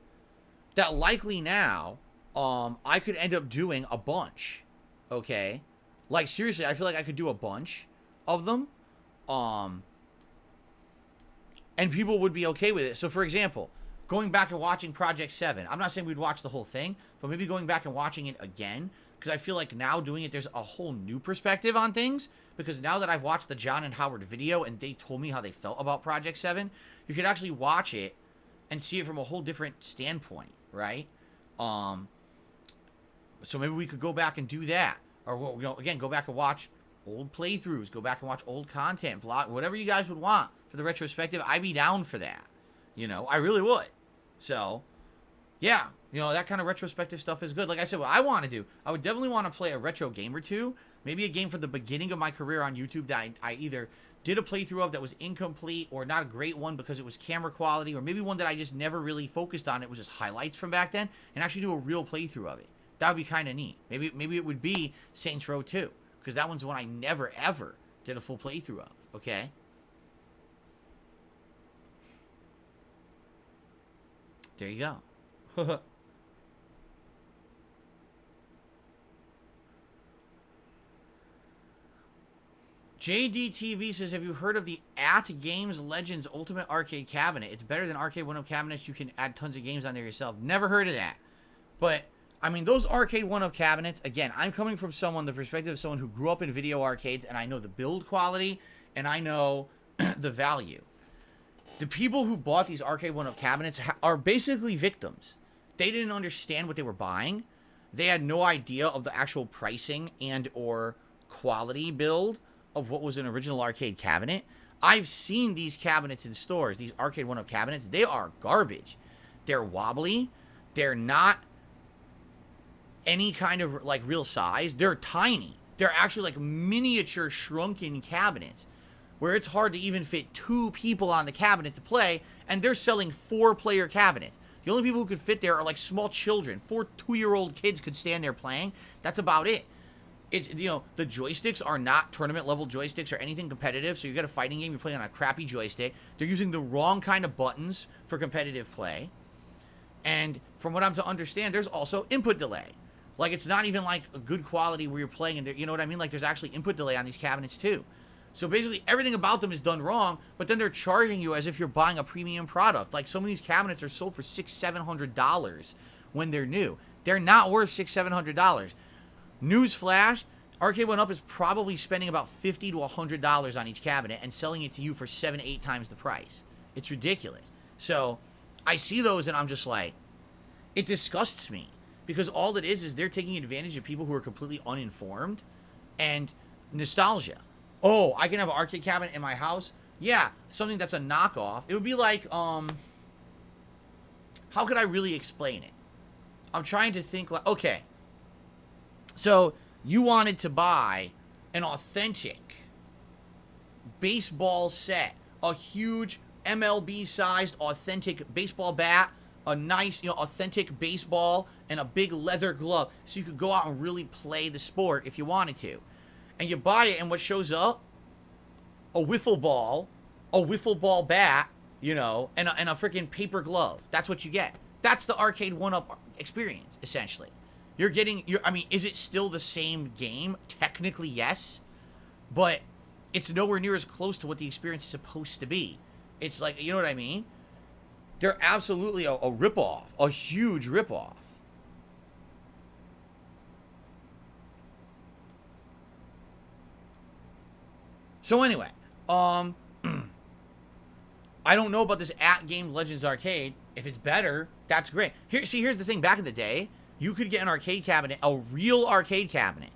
that likely now, I could end up doing a bunch. Okay? Like, seriously, I feel like I could do a bunch of them. And people would be okay with it. So, for example, going back and watching Project 7. I'm not saying we'd watch the whole thing, but maybe going back and watching it again. Because I feel like now doing it, there's a whole new perspective on things. Because now that I've watched the John and Howard video and they told me how they felt about Project 7, you could actually watch it and see it from a whole different standpoint, right? So maybe we could go back and do that. Or, you know, again, go back and watch old playthroughs. Go back and watch old content, vlog, whatever you guys would want for the retrospective. I'd be down for that. You know, I really would. So, yeah. You know, that kind of retrospective stuff is good. Like I said, what I want to do, I would definitely want to play a retro game or two. Maybe a game from the beginning of my career on YouTube that I either did a playthrough of that was incomplete or not a great one because it was camera quality, or maybe one that I just never really focused on. It was just highlights from back then, and actually do a real playthrough of it. That would be kind of neat. Maybe it would be Saints Row 2, because that one's one I never, ever did a full playthrough of, okay? There you go. JDTV says, have you heard of the @Games Legends Ultimate Arcade Cabinet? It's better than Arcade 1-Up cabinets. You can add tons of games on there yourself. Never heard of that. But, I mean, those Arcade 1-Up cabinets, again, I'm coming from the perspective of someone who grew up in video arcades, and I know the build quality, and I know the value. The people who bought these Arcade 1-Up cabinets are basically victims. They didn't understand what they were buying. They had no idea of the actual pricing and or quality build of what was an original arcade cabinet. I've seen these cabinets in stores, these Arcade 1-Up cabinets. They are garbage. They're wobbly. They're not any kind of like real size. They're tiny. They're actually like miniature shrunken cabinets where it's hard to even fit 2 people on the cabinet to play, and they're selling 4-player cabinets. The only people who could fit there are like small children. 4 2-year-old kids could stand there playing. That's about it. It's, you know, the joysticks are not tournament level joysticks or anything competitive. So you got a fighting game, you're playing on a crappy joystick. They're using the wrong kind of buttons for competitive play. And from what I'm to understand, there's also input delay. Like, it's not even like a good quality where you're playing and you know what I mean? Like, there's actually input delay on these cabinets too. So basically everything about them is done wrong, but then they're charging you as if you're buying a premium product. Like some of these cabinets are sold for $600-700 when they're new. They're not worth $600-700. Newsflash, Arcade 1-Up is probably spending about $50 to $100 on each cabinet and selling it to you for 7-8 times the price. It's ridiculous. So I see those and I'm just like, it disgusts me, because all it is they're taking advantage of people who are completely uninformed and nostalgia. Oh, I can have an arcade cabinet in my house? Yeah, something that's a knockoff. It would be like, how could I really explain it? I'm trying to think like, okay. So, you wanted to buy an authentic baseball set. A huge MLB-sized authentic baseball bat. A nice, authentic baseball. And a big leather glove. So you could go out and really play the sport if you wanted to. And you buy it, and what shows up? A wiffle ball bat, and a freaking paper glove. That's what you get. That's the Arcade 1-Up experience, essentially. Is it still the same game? Technically, yes. But it's nowhere near as close to what the experience is supposed to be. It's like, you know what I mean? They're absolutely a ripoff. A huge ripoff. So anyway, I don't know about this at-game Legends Arcade. If it's better, that's great. Here's the thing. Back in the day, you could get an arcade cabinet, a real arcade cabinet,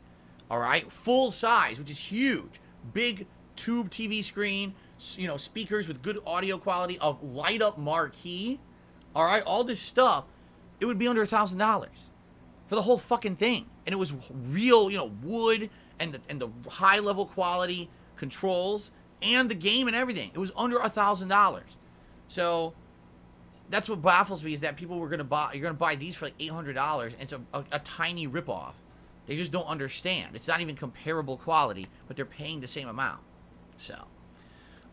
all right? Full size, which is huge. Big tube TV screen, speakers with good audio quality, a light-up marquee, all right? All this stuff, it would be under $1,000 for the whole fucking thing. And it was real, wood and the high-level quality controls and the game and everything. It was under $1,000. So that's what baffles me, is that people you're gonna buy these for like $800, and it's a tiny ripoff. They just don't understand. It's not even comparable quality, but they're paying the same amount. So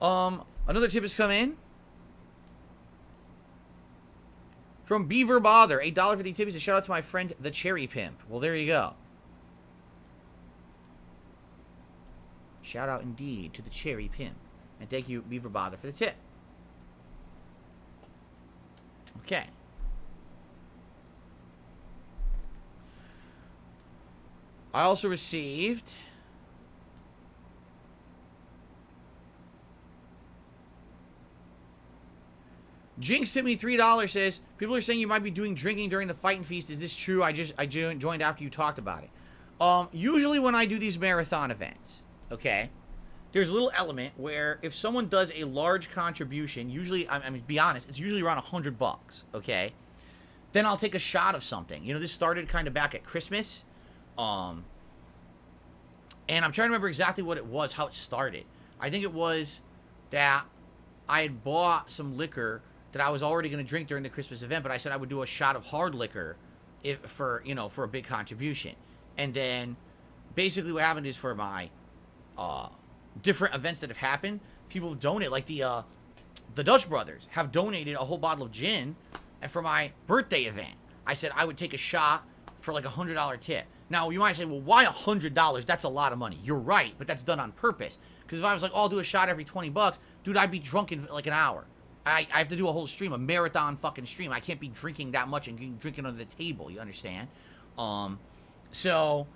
another tip has come in from Beaver Bother. $8.50 tip is a shout out to my friend the Cherry Pimp. Well, there you go. Shout out indeed to the Cherry Pimp. And thank you, Beaver Bother, for the tip. Okay. I also received Jinx sent me $3, says, people are saying you might be doing drinking during the Fight and Feast. Is this true? I joined after you talked about it. Usually when I do these marathon events, okay, there's a little element where if someone does a large contribution, usually, I mean, to be honest, it's usually around $100, okay? Then I'll take a shot of something. This started kind of back at Christmas. And I'm trying to remember exactly what it was, how it started. I think it was that I had bought some liquor that I was already going to drink during the Christmas event, but I said I would do a shot of hard liquor for a big contribution. And then basically what happened is, for my different events that have happened, people have donated, like the Dutch brothers have donated a whole bottle of gin, and for my birthday event, I said I would take a shot for like $100 tip. Now, you might say, well, why $100? That's a lot of money. You're right, but that's done on purpose. Because if I was like, oh, I'll do a shot every $20, dude, I'd be drunk in like an hour. I have to do a whole stream, a marathon fucking stream. I can't be drinking that much and drinking under the table, you understand? So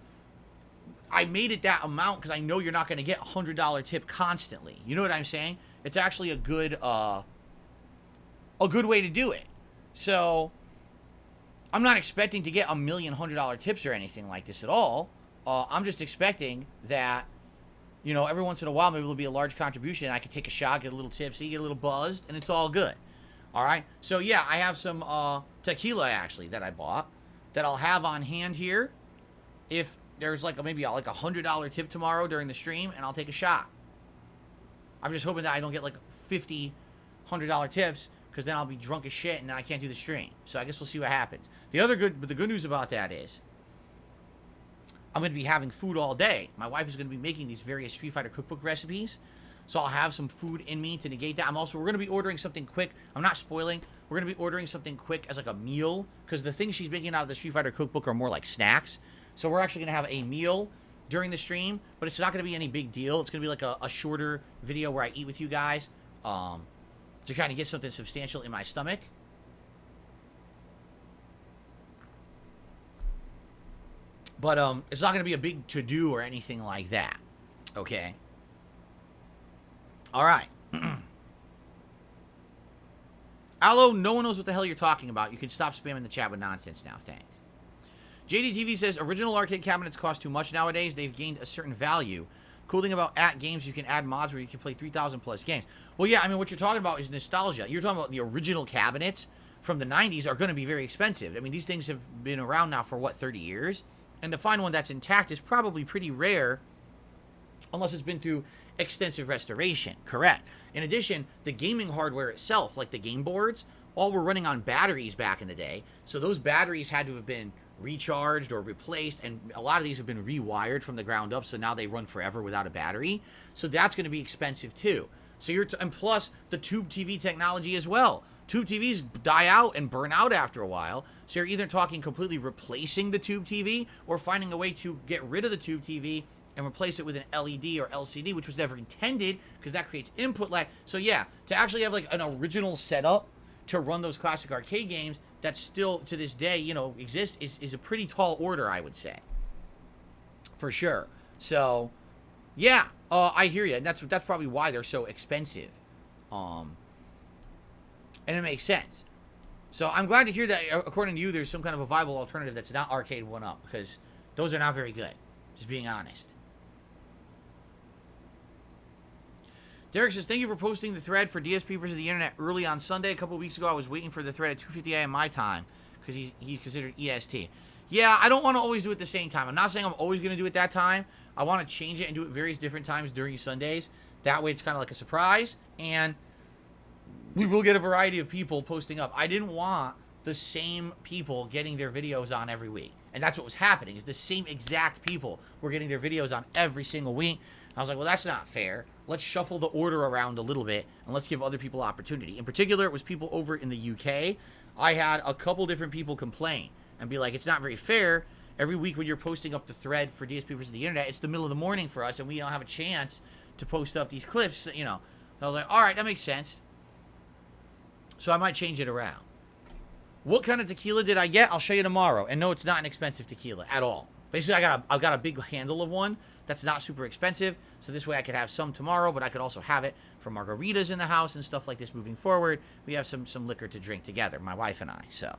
I made it that amount because I know you're not going to get a $100 tip constantly. You know what I'm saying? It's actually a good way to do it. So I'm not expecting to get a million $100 tips or anything like this at all. I'm just expecting that, every once in a while, maybe there'll be a large contribution. I could take a shot, get a little tipsy, get a little buzzed, and it's all good. All right? So, yeah, I have some tequila, actually, that I bought that I'll have on hand here if there's maybe a $100 tip tomorrow during the stream, and I'll take a shot. I'm just hoping that I don't get $50 $100 tips, because then I'll be drunk as shit and then I can't do the stream. So I guess we'll see what happens. The good news about that is I'm going to be having food all day. My wife is going to be making these various Street Fighter cookbook recipes, so I'll have some food in me to negate that. We're going to be ordering something quick. I'm not spoiling. We're going to be ordering something quick as a meal, because the things she's making out of the Street Fighter cookbook are more like snacks. So we're actually going to have a meal during the stream, but it's not going to be any big deal. It's going to be like a shorter video where I eat with you guys to kind of get something substantial in my stomach. But it's not going to be a big to-do or anything like that. Okay? All right. Allo, no one knows what the hell you're talking about. You can stop spamming the chat with nonsense now. Thanks. JDTV says, original arcade cabinets cost too much nowadays. They've gained a certain value. Cool thing about games, you can add mods where you can play 3,000 plus games. Well, yeah, I mean, what you're talking about is nostalgia. You're talking about the original cabinets from the 90s are going to be very expensive. I mean, these things have been around now for, what, 30 years? And to find one that's intact is probably pretty rare unless it's been through extensive restoration. Correct. In addition, the gaming hardware itself, like the game boards, all were running on batteries back in the day. So those batteries had to have been recharged or replaced, and a lot of these have been rewired from the ground up, so now they run forever without a battery. So that's going to be expensive too. So and plus the tube TV technology as well. Tube TVs die out and burn out after a while. So you're either talking completely replacing the tube TV or finding a way to get rid of the tube TV and replace it with an LED or LCD, which was never intended because that creates input lag. So yeah, to actually have like an original setup to run those classic arcade games that still to this day, you know, exist is a pretty tall order, I would say. For sure. So yeah, I hear you. And that's probably why they're so expensive. And it makes sense. So I'm glad to hear that, according to you, there's some kind of a viable alternative that's not Arcade 1-Up, because those are not very good. Just being honest. Derek says, thank you for posting the thread for DSP versus the Internet early on Sunday. A couple weeks ago, I was waiting for the thread at 2:50 a.m. my time, because he's considered EST. Yeah, I don't want to always do it at the same time. I'm not saying I'm always going to do it that time. I want to change it and do it various different times during Sundays. That way it's kind of like a surprise, and we will get a variety of people posting up. I didn't want the same people getting their videos on every week. And that's what was happening, is the same exact people were getting their videos on every single week. I was like, well, that's not fair. Let's shuffle the order around a little bit, and let's give other people opportunity. In particular, it was people over in the UK. I had a couple different people complain and be like, it's not very fair. Every week when you're posting up the thread for DSP versus the Internet, it's the middle of the morning for us, and we don't have a chance to post up these clips, you know. So I was like, all right, that makes sense. So I might change it around. What kind of tequila did I get? I'll show you tomorrow. And no, it's not an expensive tequila at all. Basically, I've got a big handle of one that's not super expensive. So this way I could have some tomorrow, but I could also have it for margaritas in the house and stuff like this moving forward. We have some liquor to drink together, my wife and I. So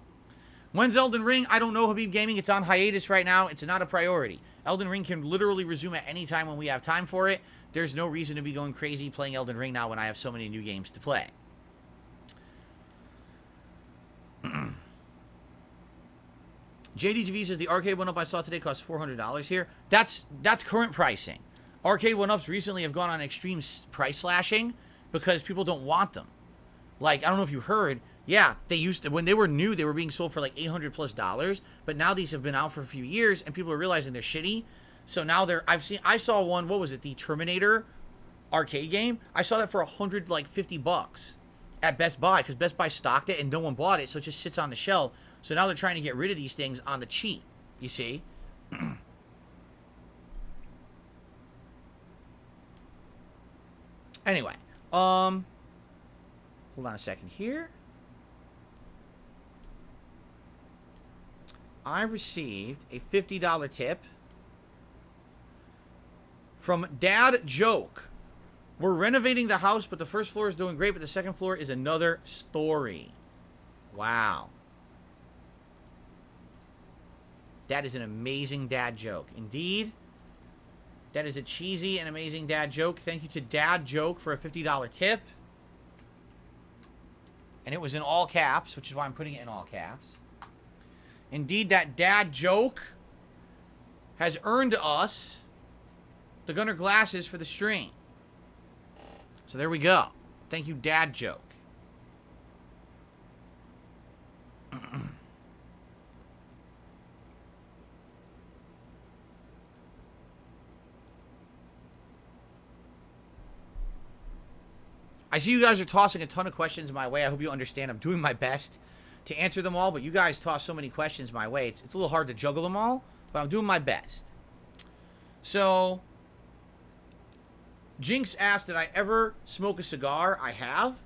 when's Elden Ring? I don't know, Habib Gaming. It's on hiatus right now. It's not a priority. Elden Ring can literally resume at any time when we have time for it. There's no reason to be going crazy playing Elden Ring now when I have so many new games to play. JDTV says the Arcade 1-Up I saw today costs $400 here. That's current pricing. Arcade 1-Ups recently have gone on extreme price slashing because people don't want them. Like, I don't know if you heard, yeah, they used to, when they were new, they were being sold for like $800+, but now these have been out for a few years and people are realizing they're shitty. So now I saw one, what was it, the Terminator arcade game? I saw that for $150 at Best Buy because Best Buy stocked it and no one bought it, so it just sits on the shelf. So now they're trying to get rid of these things on the cheap, you see? Anyway, hold on a second here. I received a $50 tip from Dad Joke. We're renovating the house, but the first floor is doing great, but the second floor is another story. Wow. That is an amazing dad joke. Indeed. That is a cheesy and amazing dad joke. Thank you to Dad Joke for a $50 tip. And it was in all caps, which is why I'm putting it in all caps. Indeed, that Dad Joke has earned us the Gunner glasses for the stream. So there we go. Thank you, Dad Joke. I see you guys are tossing a ton of questions my way. I hope you understand I'm doing my best to answer them all, but you guys toss so many questions my way. It's a little hard to juggle them all, but I'm doing my best. So, Jinx asked, did I ever smoke a cigar? I have,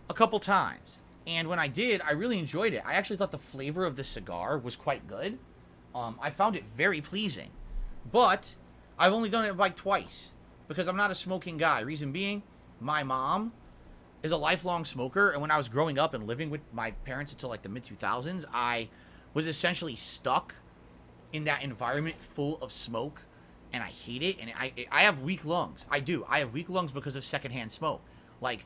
a couple times. And when I did, I really enjoyed it. I actually thought the flavor of the cigar was quite good. I found it very pleasing. But I've only done it like twice because I'm not a smoking guy. Reason being, my mom is a lifelong smoker, and when I was growing up and living with my parents until like the mid-2000s, I was essentially stuck in that environment full of smoke, and I hate it. And I have weak lungs. I do. I have weak lungs because of secondhand smoke. Like,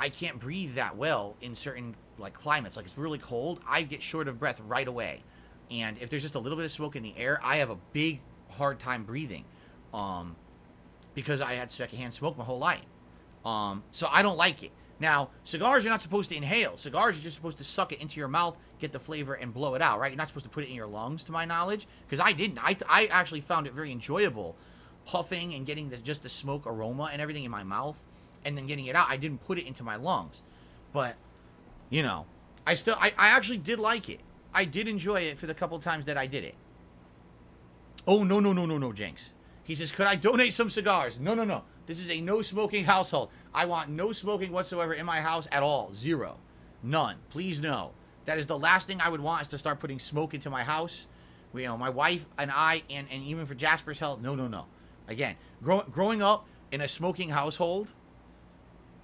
I can't breathe that well in certain like climates. Like, it's really cold, I get short of breath right away. And if there's just a little bit of smoke in the air, I have a big hard time breathing. Because I had secondhand smoke my whole life. So I don't like it. Now, cigars you're not supposed to inhale. Cigars you're just supposed to suck it into your mouth, get the flavor, and blow it out, right? You're not supposed to put it in your lungs, to my knowledge. Because I didn't. I actually found it very enjoyable, puffing and getting just the smoke aroma and everything in my mouth, and then getting it out. I didn't put it into my lungs. But, you know, I actually did like it. I did enjoy it for the couple times that I did it. Oh, no, Jinx. He says, could I donate some cigars? No. This is a no-smoking household. I want no smoking whatsoever in my house at all. Zero. None. Please, no. That is the last thing I would want, is to start putting smoke into my house. You know, my wife and I, and even for Jasper's health, no. Again, growing up in a smoking household,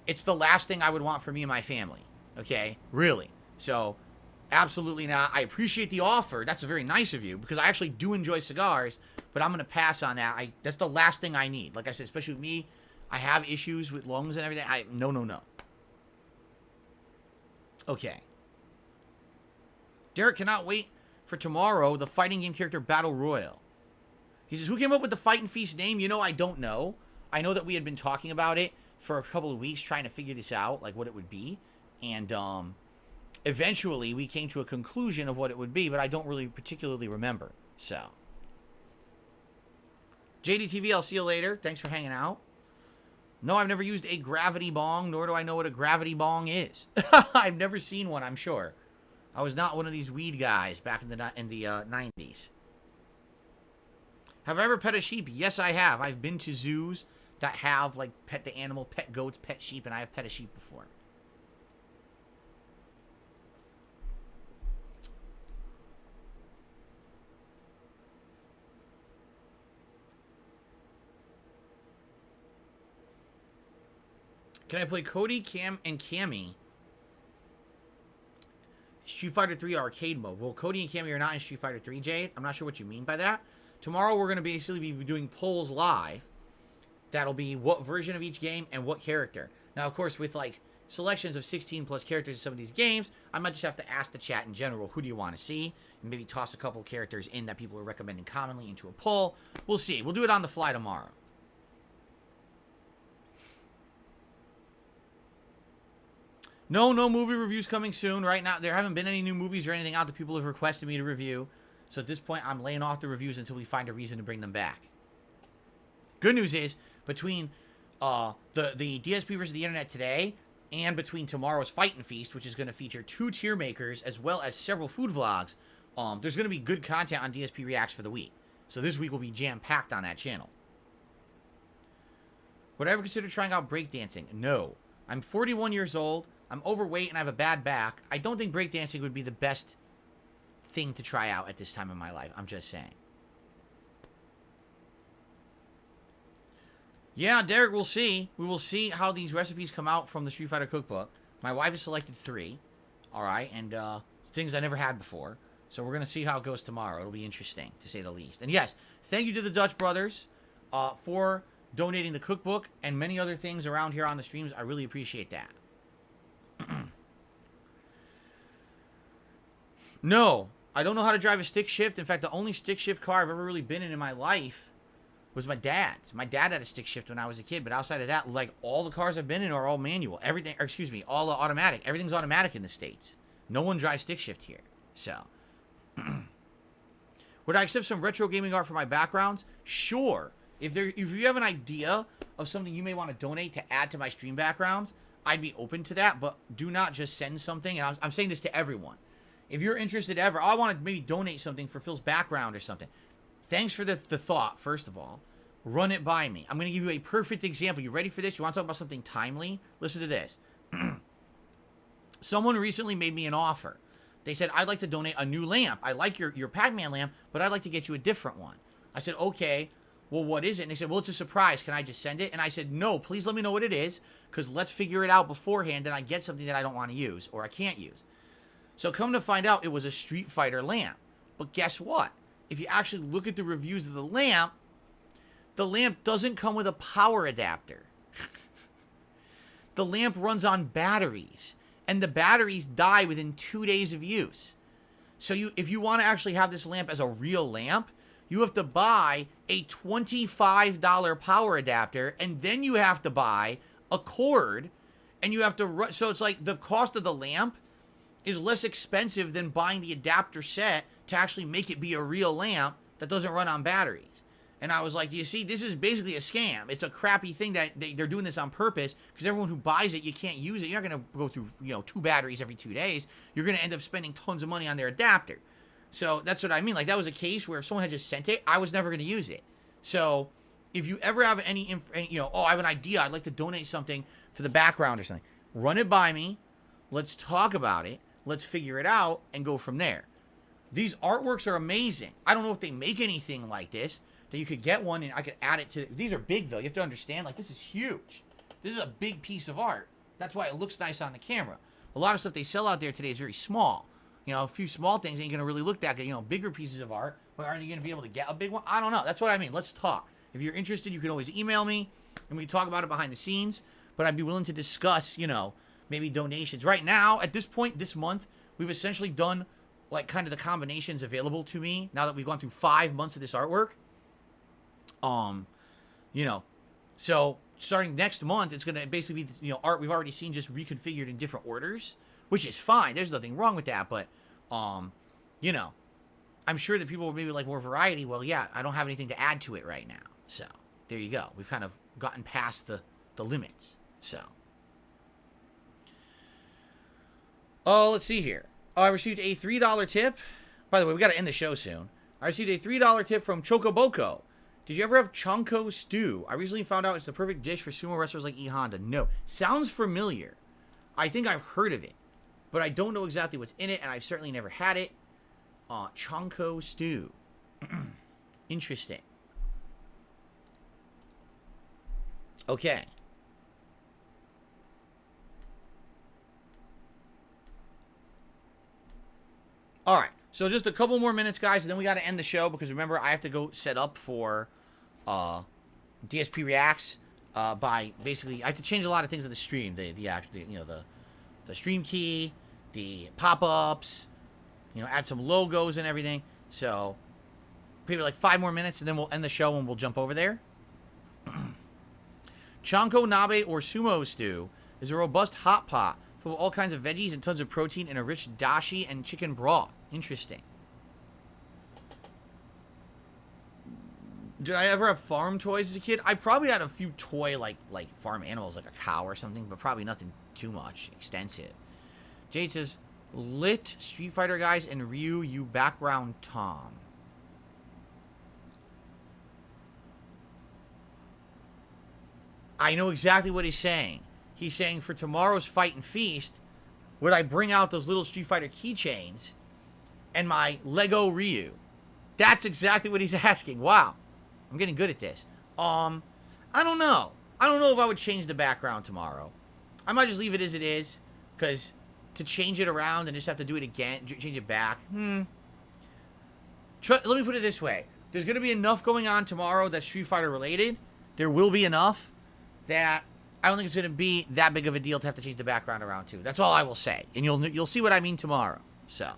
it's the last thing I would want for me and my family. Okay? Really. So, absolutely not. I appreciate the offer. That's very nice of you, because I actually do enjoy cigars, but I'm going to pass on that. That's the last thing I need. Like I said, especially with me, I have issues with lungs and everything. No. Okay. Derek cannot wait for tomorrow, the fighting game character Battle Royale. He says, who came up with the Fight and Feast name? You know, I don't know. I know that we had been talking about it for a couple of weeks, trying to figure this out, like what it would be. And, eventually, we came to a conclusion of what it would be, but I don't really particularly remember. So, JDTV, I'll see you later. Thanks for hanging out. No, I've never used a gravity bong, nor do I know what a gravity bong is. I've never seen one, I'm sure. I was not one of these weed guys back in the 90s. Have I ever pet a sheep? Yes, I have. I've been to zoos that have, like, pet the animal, pet goats, pet sheep, and I have pet a sheep before. Can I play Cody, Cam, and Cammy Street Fighter 3 arcade mode? Well, Cody and Cammy are not in Street Fighter 3, Jade. I'm not sure what you mean by that. Tomorrow we're going to basically be doing polls live. That'll be what version of each game and what character. Now, of course, with like selections of 16 plus characters in some of these games, I might just have to ask the chat in general, who do you want to see? And maybe toss a couple characters in that people are recommending commonly into a poll. We'll see. We'll do it on the fly tomorrow. No movie reviews coming soon. Right now, there haven't been any new movies or anything out that people have requested me to review. So at this point, I'm laying off the reviews until we find a reason to bring them back. Good news is, between the DSP versus the Internet today, and between tomorrow's Fight and Feast, which is going to feature 2 tier makers, as well as several food vlogs, there's going to be good content on DSP Reacts for the week. So this week will be jam-packed on that channel. Would I ever consider trying out breakdancing? No. I'm 41 years old. I'm overweight and I have a bad back. I don't think breakdancing would be the best thing to try out at this time in my life. I'm just saying. Yeah, Derek, we'll see. We will see how these recipes come out from the Street Fighter cookbook. My wife has selected 3. Alright, and things I never had before. So we're going to see how it goes tomorrow. It'll be interesting, to say the least. And yes, thank you to the Dutch brothers for donating the cookbook and many other things around here on the streams. I really appreciate that. No, I don't know how to drive a stick shift. In fact, the only stick shift car I've ever really been in my life was my dad's. My dad had a stick shift when I was a kid, but outside of that, like, all the cars I've been in are all manual. Everything, or excuse me, all automatic. Everything's automatic in the States. No one drives stick shift here. So, would I accept some retro gaming art for my backgrounds? Sure. If you have an idea of something you may want to donate to add to my stream backgrounds, I'd be open to that, but do not just send something. And I'm saying this to everyone. If you're interested ever, I want to maybe donate something for Phil's background or something. Thanks for the thought, first of all. run it by me. I'm going to give you a perfect example. You ready for this? You want to talk about something timely? Listen to this. Someone recently made me an offer. They said, I'd like to donate a new lamp. I like your Pac-Man lamp, but I'd like to get you a different one. I said, okay, well, what is it? And they said, well, it's a surprise. Can I just send it? And I said, no, please let me know what it is, because let's figure it out beforehand, and I get something that I don't want to use or I can't use. So come to find out, it was a Street Fighter lamp. But guess what? If you actually look at the reviews of the lamp doesn't come with a power adapter. The lamp runs on batteries, and the batteries die within 2 days of use. So if you want to actually have this lamp as a real lamp, you have to buy a $25 power adapter, and then you have to buy a cord, and you have to run. So it's like the cost of the lamp is less expensive than buying the adapter set to actually make it be a real lamp that doesn't run on batteries. And I was like, you see, this is basically a scam. It's a crappy thing that they're doing this on purpose, because everyone who buys it, you can't use it. You're not going to go through, 2 batteries every 2 days. You're going to end up spending tons of money on their adapter. So that's what I mean. Like, that was a case where if someone had just sent it, I was never going to use it. So if you ever have any, I have an idea, I'd like to donate something for the background or something, run it by me. Let's talk about it. Let's figure it out and go from there. These artworks are amazing. I don't know if they make anything like this, that you could get one and I could add it to. These are big, though. You have to understand, like, this is huge. This is a big piece of art. That's why it looks nice on the camera. A lot of stuff they sell out there today is very small. A few small things ain't going to really look that good. Bigger pieces of art. But are you going to be able to get a big one? I don't know. That's what I mean. Let's talk. If you're interested, you can always email me, and we can talk about it behind the scenes. But I'd be willing to discuss, maybe donations. Right now, at this point, this month, we've essentially done, like, kind of the combinations available to me now that we've gone through 5 months of this artwork. So starting next month, it's going to basically be, art we've already seen just reconfigured in different orders, which is fine. There's nothing wrong with that. But, I'm sure that people will maybe like more variety. Well, yeah, I don't have anything to add to it right now. So there you go. We've kind of gotten past the limits. So, let's see here. I received a $3 tip. By the way, we got to end the show soon. I received a $3 tip from Chocoboko. Did you ever have Chonko stew? I recently found out it's the perfect dish for sumo wrestlers like E Honda. No. Sounds familiar. I think I've heard of it, but I don't know exactly what's in it, and I've certainly never had it. Chonko stew. Interesting. Okay. All right. So just a couple more minutes, guys, and then we got to end the show because remember, I have to go set up for DSP Reacts by basically I have to change a lot of things in the stream. The stream key, the pop-ups, add some logos and everything. So maybe like 5 more minutes, and then we'll end the show and we'll jump over there. Chonko nabe or sumo stew is a robust hot pot full of all kinds of veggies and tons of protein in a rich dashi and chicken broth. Interesting. Did I ever have farm toys as a kid? I probably had a few toy like farm animals, like a cow or something, but probably nothing too much extensive. Jade says, lit Street Fighter guys and Ryu, you background Tom. I know exactly what he's saying. He's saying for tomorrow's Fight and Feast, would I bring out those little Street Fighter keychains and my Lego Ryu? That's exactly what he's asking. Wow. I'm getting good at this. I don't know. I don't know if I would change the background tomorrow. I might just leave it as it is, because to change it around and just have to do it again, change it back, let me put it this way. There's going to be enough going on tomorrow that's Street Fighter related. There will be enough that I don't think it's going to be that big of a deal to have to change the background around too. That's all I will say. And you'll see what I mean tomorrow. So.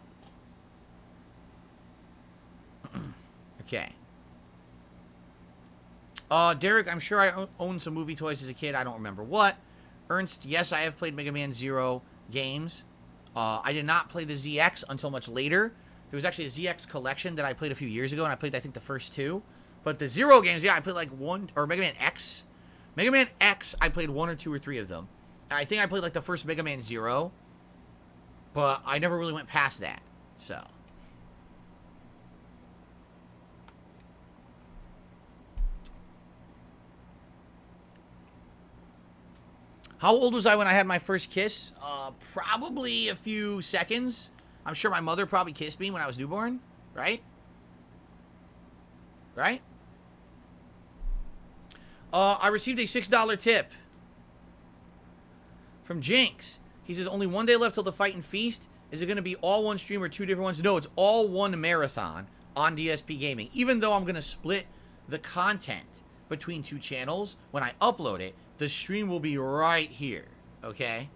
Okay. Derek, I'm sure I owned some movie toys as a kid. I don't remember what. Ernst, yes, I have played Mega Man Zero games. I did not play the ZX until much later. There was actually a ZX collection that I played a few years ago, and I played, I think, the first 2. But the Zero games, yeah, I played like 1, or Mega Man X. Mega Man X, I played 1 or 2 or 3 of them. I think I played like the first Mega Man Zero, but I never really went past that. So. How old was I when I had my first kiss? Probably a few seconds. I'm sure my mother probably kissed me when I was newborn, right? Right? I received a $6 tip from Jinx. He says, only one day left till the Fight and Feast. Is it going to be all one stream or two different ones? No, it's all one marathon on DSP Gaming. Even though I'm going to split the content between two channels, when I upload it, the stream will be right here. Okay?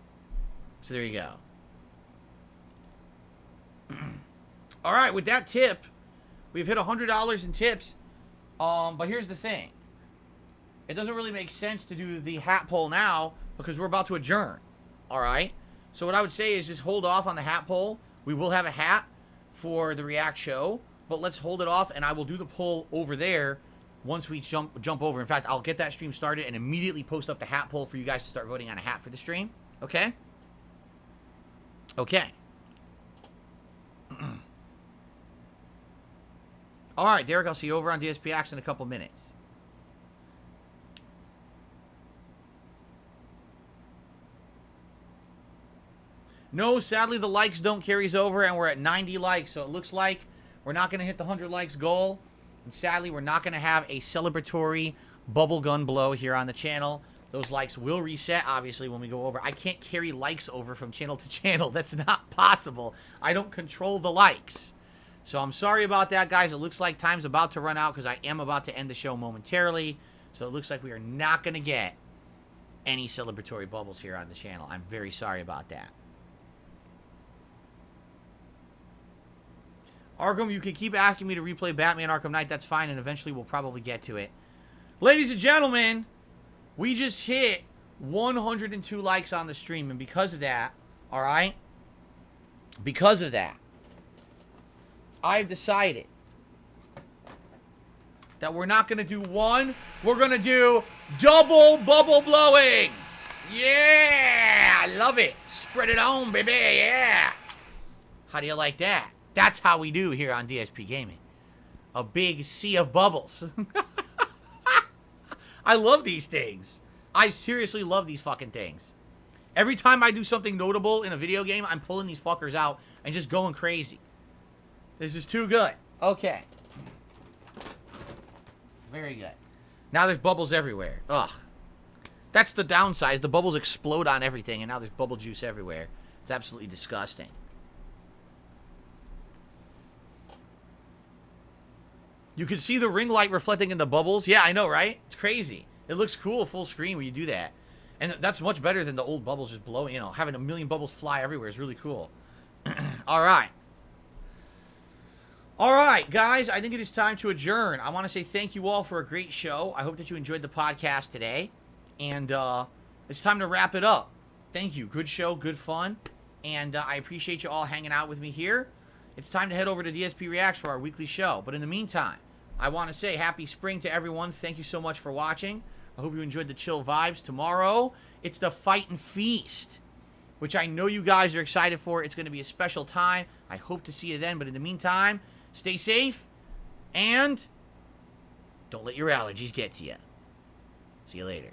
So there you go. All right, with that tip, we've hit $100 in tips. But here's the thing. It doesn't really make sense to do the hat poll now because we're about to adjourn. All right? So what I would say is just hold off on the hat poll. We will have a hat for the React show, but let's hold it off, and I will do the poll over there once we jump over. In fact, I'll get that stream started and immediately post up the hat poll for you guys to start voting on a hat for the stream. Okay? Okay. All right, Derek, I'll see you over on DSPX in a couple minutes. No, sadly, the likes don't carries over, and we're at 90 likes, so it looks like we're not going to hit the 100 likes goal, and sadly, we're not going to have a celebratory bubble gun blow here on the channel. Those likes will reset, obviously, when we go over. I can't carry likes over from channel to channel. That's not possible. I don't control the likes. So I'm sorry about that, guys. It looks like time's about to run out because I am about to end the show momentarily, so it looks like we are not going to get any celebratory bubbles here on the channel. I'm very sorry about that. Arkham, you can keep asking me to replay Batman Arkham Knight. That's fine, and eventually we'll probably get to it. Ladies and gentlemen, we just hit 102 likes on the stream, and because of that, all right, because of that, I've decided that we're not going to do one, we're going to do double bubble blowing. Yeah, I love it. Spread it on, baby, yeah. How do you like that? That's how we do here on DSP Gaming. A big sea of bubbles. I love these things. I seriously love these fucking things. Every time I do something notable in a video game, I'm pulling these fuckers out and just going crazy. This is too good. Okay. Very good. Now there's bubbles everywhere. Ugh. That's the downside. The bubbles explode on everything, and now there's bubble juice everywhere. It's absolutely disgusting. You can see the ring light reflecting in the bubbles. Yeah, I know, right? It's crazy. It looks cool full screen when you do that. And that's much better than the old bubbles just blowing, you know, having a million bubbles fly everywhere is really cool. All right. All right, guys, I think it is time to adjourn. I want to say thank you all for a great show. I hope that you enjoyed the podcast today. And it's time to wrap it up. Thank you. Good show, good fun. And I appreciate you all hanging out with me here. It's time to head over to DSP Reacts for our weekly show. But in the meantime, I want to say happy spring to everyone. Thank you so much for watching. I hope you enjoyed the chill vibes. Tomorrow, it's the Fight and Feast, which I know you guys are excited for. It's going to be a special time. I hope to see you then. But in the meantime, stay safe and don't let your allergies get to you. See you later.